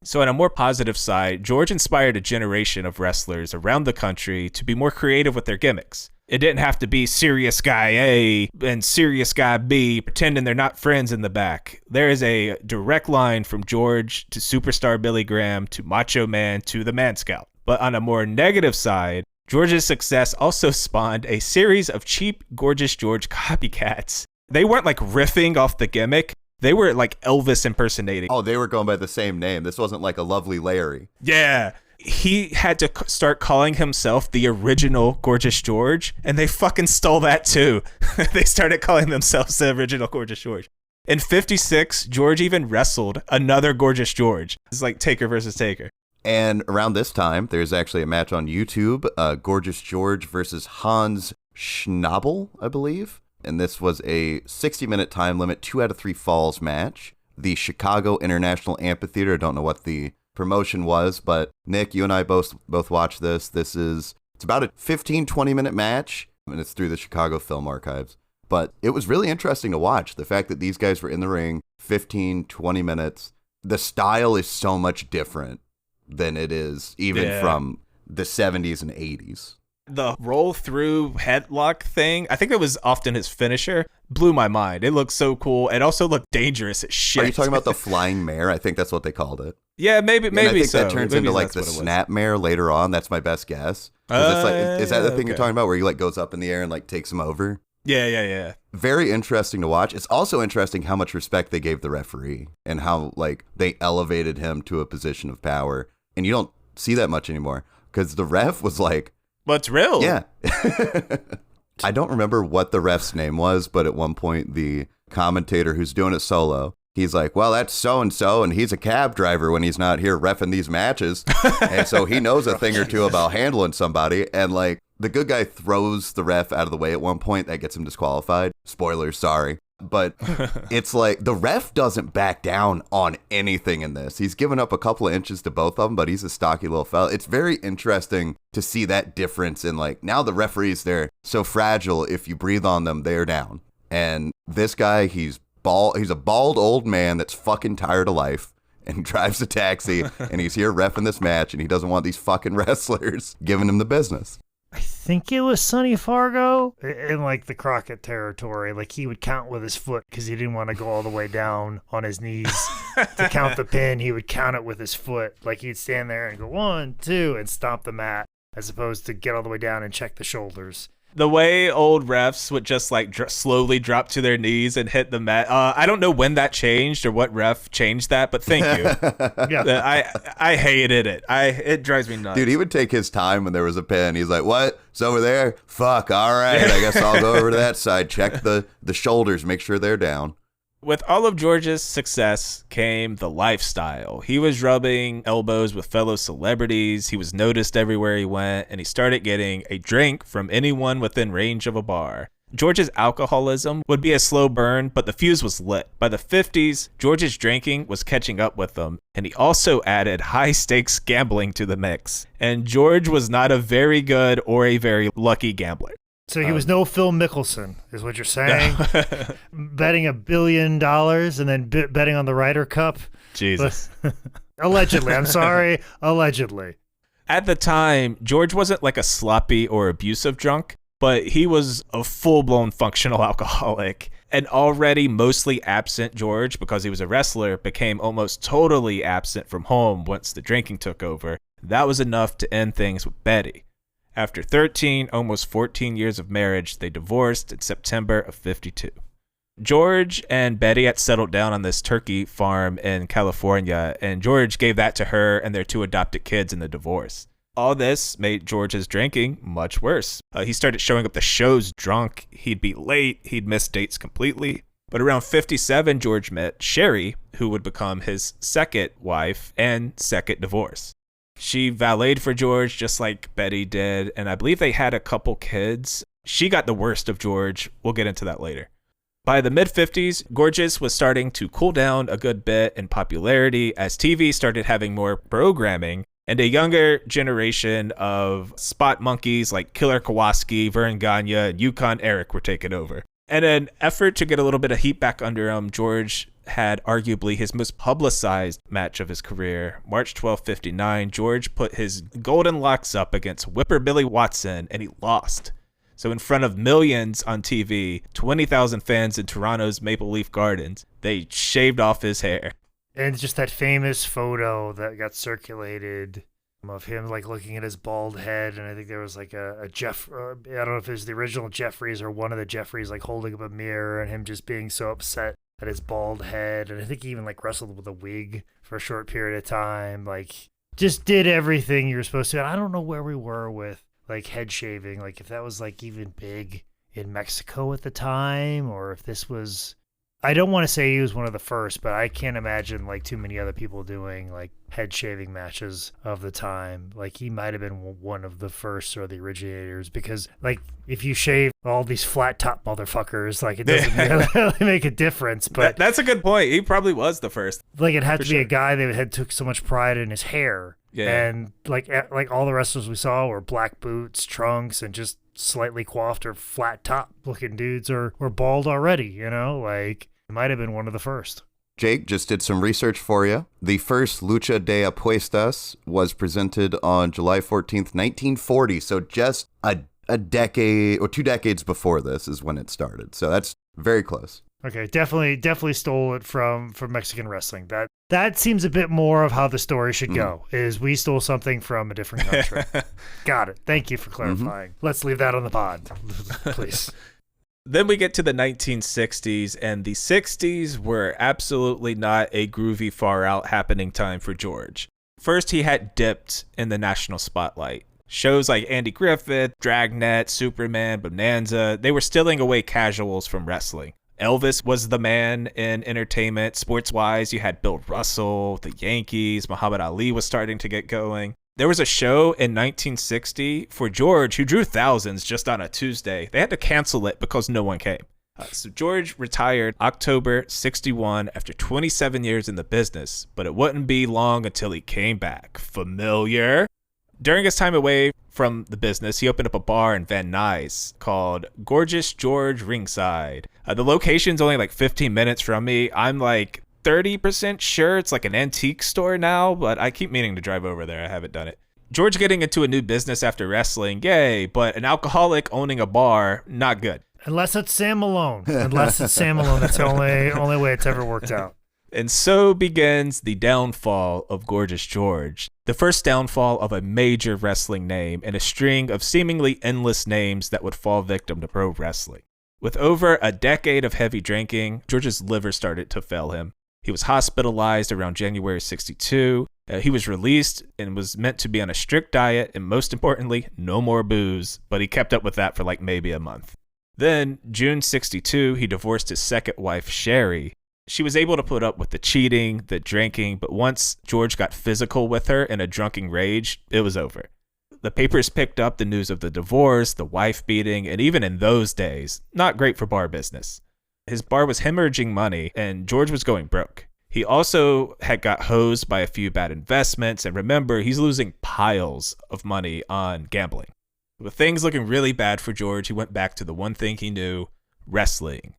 So on a more positive side, George inspired a generation of wrestlers around the country to be more creative with their gimmicks. It didn't have to be serious guy A and serious guy B pretending they're not friends in the back. There is a direct line from George to superstar Billy Graham to Macho Man to the Man Scout. But on a more negative side, George's success also spawned a series of cheap Gorgeous George copycats. They weren't like riffing off the gimmick. They were like Elvis impersonating. Oh, they were going by the same name. This wasn't like a Lovely Larry. Yeah. He had to start calling himself the original Gorgeous George, and they fucking stole that too. They started calling themselves the original Gorgeous George. In 56, George even wrestled another Gorgeous George. It's like Taker versus Taker. And around this time, there's actually a match on YouTube, Gorgeous George versus Hans Schnabel, I believe. And this was a 60-minute time limit, 2 out of 3 falls match. The Chicago International Amphitheater, I don't know what the promotion was, but Nick, you and I both watched this. It's about a 15-20-minute match, and it's through the Chicago Film Archives. But it was really interesting to watch. The fact that these guys were in the ring 15, 20 minutes. The style is so much different than it is even from the 70s and 80s. The roll through headlock thing, I think that was often his finisher, blew my mind. It looked so cool. It also looked dangerous as shit. Are you talking about the flying mare? I think that's what they called it. Yeah, maybe and I think so. that turns into like the snap mare later on. That's my best guess. It's like, is that the thing you're talking about where he like goes up in the air and like takes him over? Yeah. Very interesting to watch. It's also interesting how much respect they gave the referee and how like they elevated him to a position of power. And you don't see that much anymore because the ref was like, "What's real?" Yeah. I don't remember what the ref's name was, but at one point the commentator who's doing it solo, he's like, well, that's so-and-so, and he's a cab driver when he's not here reffing these matches. And so he knows a thing or two about handling somebody. And like the good guy throws the ref out of the way at one point. That gets him disqualified. Spoilers, sorry. But it's like the ref doesn't back down on anything in this. He's given up a couple of inches to both of them, but he's a stocky little fella. It's very interesting to see that difference in like now the referees, they're so fragile. If you breathe on them, they're down. And this guy, he's a bald old man that's fucking tired of life and drives a taxi and he's here reffing this match and he doesn't want these fucking wrestlers giving him the business. I think it was Sonny Fargo in like the Crockett territory. Like he would count with his foot because he didn't want to go all the way down on his knees to count the pin. He would count it with his foot. Like he'd stand there and go 1, 2 and stomp the mat as opposed to get all the way down and check the shoulders. The way old refs would just like slowly drop to their knees and hit the mat. I don't know when that changed or what ref changed that, but thank you. Yeah. I hated it. It drives me nuts. Dude, he would take his time when there was a pin. He's like, what? It's over there? Fuck, all right. I guess I'll go over to that side, check the shoulders, make sure they're down. With all of George's success came the lifestyle. He was rubbing elbows with fellow celebrities, he was noticed everywhere he went, and he started getting a drink from anyone within range of a bar. George's alcoholism would be a slow burn, but the fuse was lit. By the 50s, George's drinking was catching up with him, and he also added high-stakes gambling to the mix. And George was not a very good or a very lucky gambler. So he was no Phil Mickelson, is what you're saying? Betting $1 billion and then betting on the Ryder Cup? Jesus. Allegedly. I'm sorry. Allegedly. At the time, George wasn't like a sloppy or abusive drunk, but he was a full-blown functional alcoholic. An already mostly absent George, because he was a wrestler, became almost totally absent from home once the drinking took over. That was enough to end things with Betty. After 13, almost 14 years of marriage, they divorced in September of 52. George and Betty had settled down on this turkey farm in California, and George gave that to her and their 2 adopted kids in the divorce. All this made George's drinking much worse. He started showing up to shows drunk, he'd be late, he'd miss dates completely. But around 57, George met Sherry, who would become his second wife and second divorce. She valeted for George just like Betty did, and I believe they had a couple kids. She got the worst of George. We'll get into that later. By the mid-50s, Gorgeous was starting to cool down a good bit in popularity as TV started having more programming, and a younger generation of spot monkeys like Killer Kowalski, Vern Gagne, and Yukon Eric were taken over. In an effort to get a little bit of heat back under him, George had arguably his most publicized match of his career. March 12, 59, George put his golden locks up against Whipper Billy Watson, and he lost. So in front of millions on TV, 20,000 fans in Toronto's Maple Leaf Gardens, they shaved off his hair. And just that famous photo that got circulated of him like looking at his bald head, and I think there was like a Jeff, I don't know if it was the original Jeffries or one of the Jeffries like holding up a mirror and him just being so upset at his bald head. And I think he even like wrestled with a wig for a short period of time, like just did everything you were supposed to. And I don't know where we were with like head shaving, like if that was like even big in Mexico at the time, or if this was, I don't want to say he was one of the first, but I can't imagine like too many other people doing like head shaving matches of the time. Like he might have been one of the first or the originators, because like if you shave all these flat top motherfuckers, like it doesn't really make a difference. But that's a good point. He probably was the first. Like it had to be a guy that had took so much pride in his hair. Yeah. And like all the wrestlers we saw were black boots, trunks, and just slightly coiffed or flat top looking dudes, or were bald already, you know, like it might have been one of the first. Jake just did some research for you. The first Lucha de Apuestas was presented on July 14th, 1940. So just a decade or 2 decades before this is when it started. So that's very close. Okay, definitely stole it from Mexican wrestling. That seems a bit more of how the story should go, is we stole something from a different country. Got it. Thank you for clarifying. Let's leave that on the pod, please. Then we get to the 1960s, and the 60s were absolutely not a groovy far out happening time for George. First, he had dipped in the national spotlight. Shows like Andy Griffith, Dragnet, Superman, Bonanza, they were stealing away casuals from wrestling. Elvis was the man in entertainment. Sports-wise, you had Bill Russell, the Yankees, Muhammad Ali was starting to get going. There was a show in 1960 for George who drew thousands just on a Tuesday. They had to cancel it because no one came. So George retired October 61 after 27 years in the business, but it wouldn't be long until he came back. Familiar? During his time away from the business, he opened up a bar in Van Nuys called Gorgeous George Ringside. The location's only like 15 minutes from me. I'm like 30% sure it's like an antique store now, but I keep meaning to drive over there. I haven't done it. George getting into a new business after wrestling, yay, but an alcoholic owning a bar, not good. Unless it's Sam Malone. That's the only way it's ever worked out. And so begins the downfall of Gorgeous George, the first downfall of a major wrestling name and a string of seemingly endless names that would fall victim to pro wrestling. With over a decade of heavy drinking, George's liver started to fail him. He was hospitalized around January 62. He was released and was meant to be on a strict diet and, most importantly, no more booze, but he kept up with that for like maybe a month. Then, June 62, he divorced his second wife, Sherry. She was able to put up with the cheating, the drinking, but once George got physical with her in a drunken rage, it was over. The papers picked up the news of the divorce, the wife beating, and even in those days, not great for bar business. His bar was hemorrhaging money, and George was going broke. He also had got hosed by a few bad investments, and remember, he's losing piles of money on gambling. With things looking really bad for George, he went back to the one thing he knew, wrestling.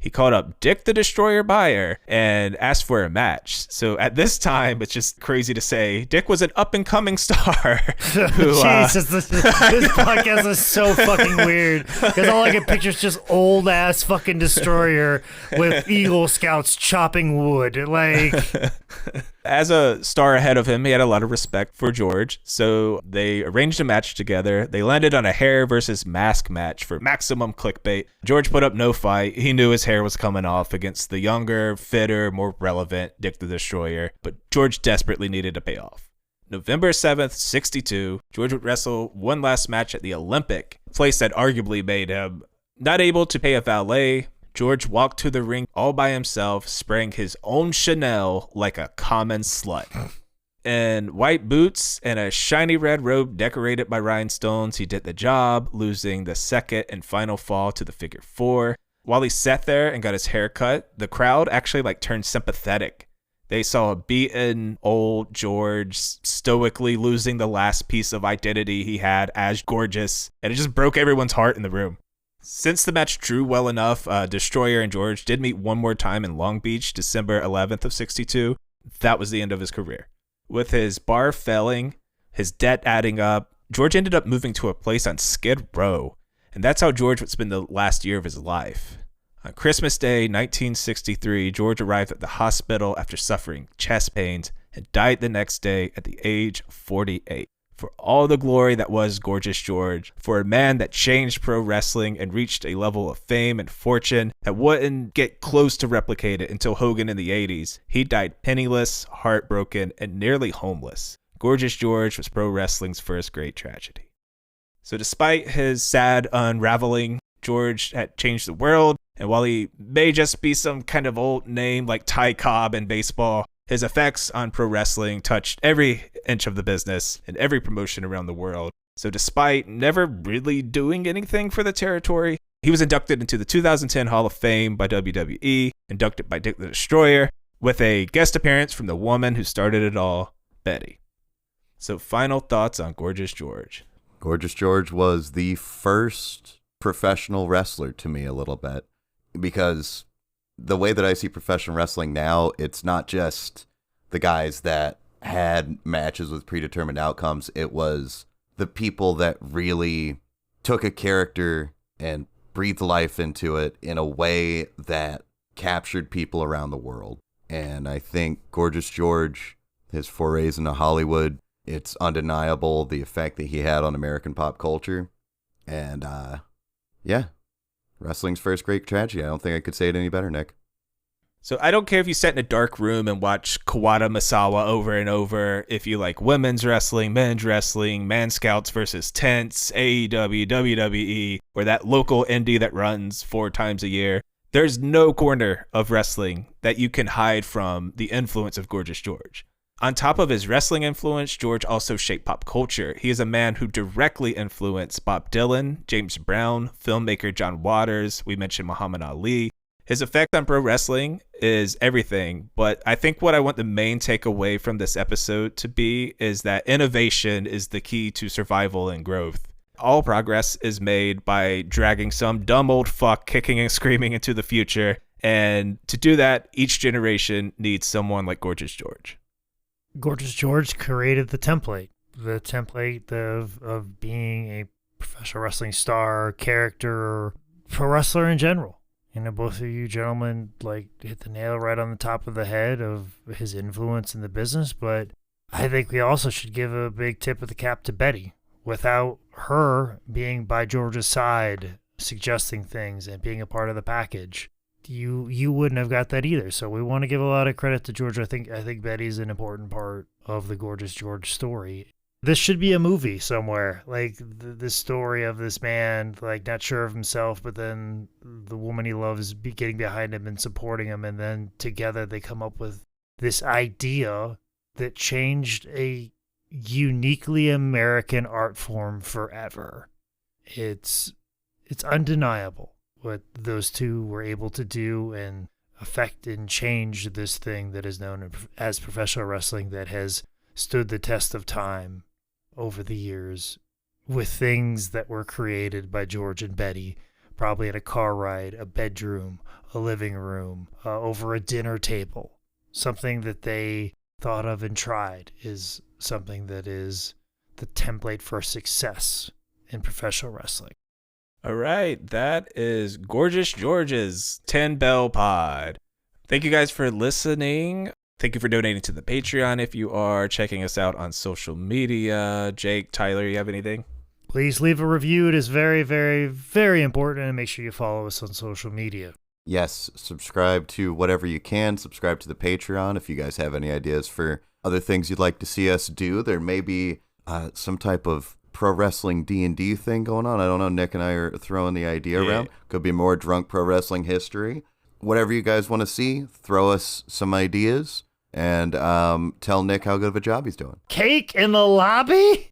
He called up Dick the Destroyer Buyer and asked for a match. So at this time, it's just crazy to say, Dick was an up-and-coming star. Jesus, this podcast is so fucking weird. Because all I can picture is just old-ass fucking Destroyer with Eagle Scouts chopping wood. Like... As a star ahead of him, he had a lot of respect for George, so they arranged a match together. They landed on a hair versus mask match for maximum clickbait. George put up no fight. He knew his hair was coming off against the younger, fitter, more relevant Dick the Destroyer, but George desperately needed a payoff. November 7th, 62, George would wrestle one last match at the Olympic, a place that arguably made him not able to pay a valet. George walked to the ring all by himself, spraying his own Chanel like a common slut. In white boots and a shiny red robe decorated by rhinestones, he did the job, losing the second and final fall to the figure four. While he sat there and got his hair cut, the crowd actually turned sympathetic. They saw a beaten old George stoically losing the last piece of identity he had as gorgeous, and it just broke everyone's heart in the room. Since the match drew well enough, Destroyer and George did meet one more time in Long Beach, December 11th of 62. That was the end of his career. With his bar failing, his debt adding up, George ended up moving to a place on Skid Row, and that's how George would spend the last year of his life. On Christmas Day, 1963, George arrived at the hospital after suffering chest pains and died the next day at the age of 48. For all the glory that was Gorgeous George, for a man that changed pro wrestling and reached a level of fame and fortune that wouldn't get close to replicate it until Hogan in the 80s, he died penniless, heartbroken, and nearly homeless. Gorgeous George was pro wrestling's first great tragedy. So despite his sad unraveling, George had changed the world, and while he may just be some kind of old name like Ty Cobb in baseball, his effects on pro wrestling touched every inch of the business and every promotion around the world. So despite never really doing anything for the territory, he was inducted into the 2010 Hall of Fame by WWE, inducted by Dick the Destroyer, with a guest appearance from the woman who started it all, Betty. So final thoughts on Gorgeous George. Gorgeous George was the first professional wrestler to me a little bit, because the way that I see professional wrestling now, it's not just the guys that had matches with predetermined outcomes. It was the people that really took a character and breathed life into it in a way that captured people around the world. And I think Gorgeous George, his forays into Hollywood, it's undeniable the effect that he had on American pop culture. And yeah, wrestling's first great tragedy. I don't think I could say it any better, Nick. So I don't care if you sat in a dark room and watch Kawada Misawa over and over, if you like women's wrestling, men's wrestling, Man Scouts versus Tents, AEW, WWE, or that local indie that runs 4 times a year. There's no corner of wrestling that you can hide from the influence of Gorgeous George. On top of his wrestling influence, George also shaped pop culture. He is a man who directly influenced Bob Dylan, James Brown, filmmaker John Waters, we mentioned Muhammad Ali. His effect on pro wrestling is everything, but I think what I want the main takeaway from this episode to be is that innovation is the key to survival and growth. All progress is made by dragging some dumb old fuck kicking and screaming into the future, and to do that, each generation needs someone like Gorgeous George. Gorgeous George created the template of being a professional wrestling star, character, pro wrestler in general. You know, both of you gentlemen hit the nail right on the top of the head of his influence in the business, but I think we also should give a big tip of the cap to Betty. Without her being by George's side, suggesting things and being a part of the package, you wouldn't have got that either. So we want to give a lot of credit to George. I think Betty's an important part of the Gorgeous George story. This should be a movie somewhere, this story of this man, not sure of himself, but then the woman he loves getting behind him and supporting him, and then together they come up with this idea that changed a uniquely American art form forever. It's undeniable what those two were able to do and affect and change this thing that is known as professional wrestling, that has stood the test of time over the years, with things that were created by George and Betty, probably at a car ride, a bedroom, a living room, over a dinner table. Something that they thought of and tried is something that is the template for success in professional wrestling. All right, that is Gorgeous George's 10 Bell Pod. Thank you guys for listening. Thank you for donating to the Patreon if you are checking us out on social media. Jake, Tyler, you have anything? Please leave a review. It is very, very, very important, and make sure you follow us on social media. Yes, subscribe to whatever you can. Subscribe to the Patreon if you guys have any ideas for other things you'd like to see us do. There may be some type of pro wrestling D&D thing going on. I don't know. Nick and I are throwing the idea around. Could be more drunk pro wrestling history. Whatever you guys want to see, throw us some ideas and tell Nick how good of a job he's doing. Cake in the lobby?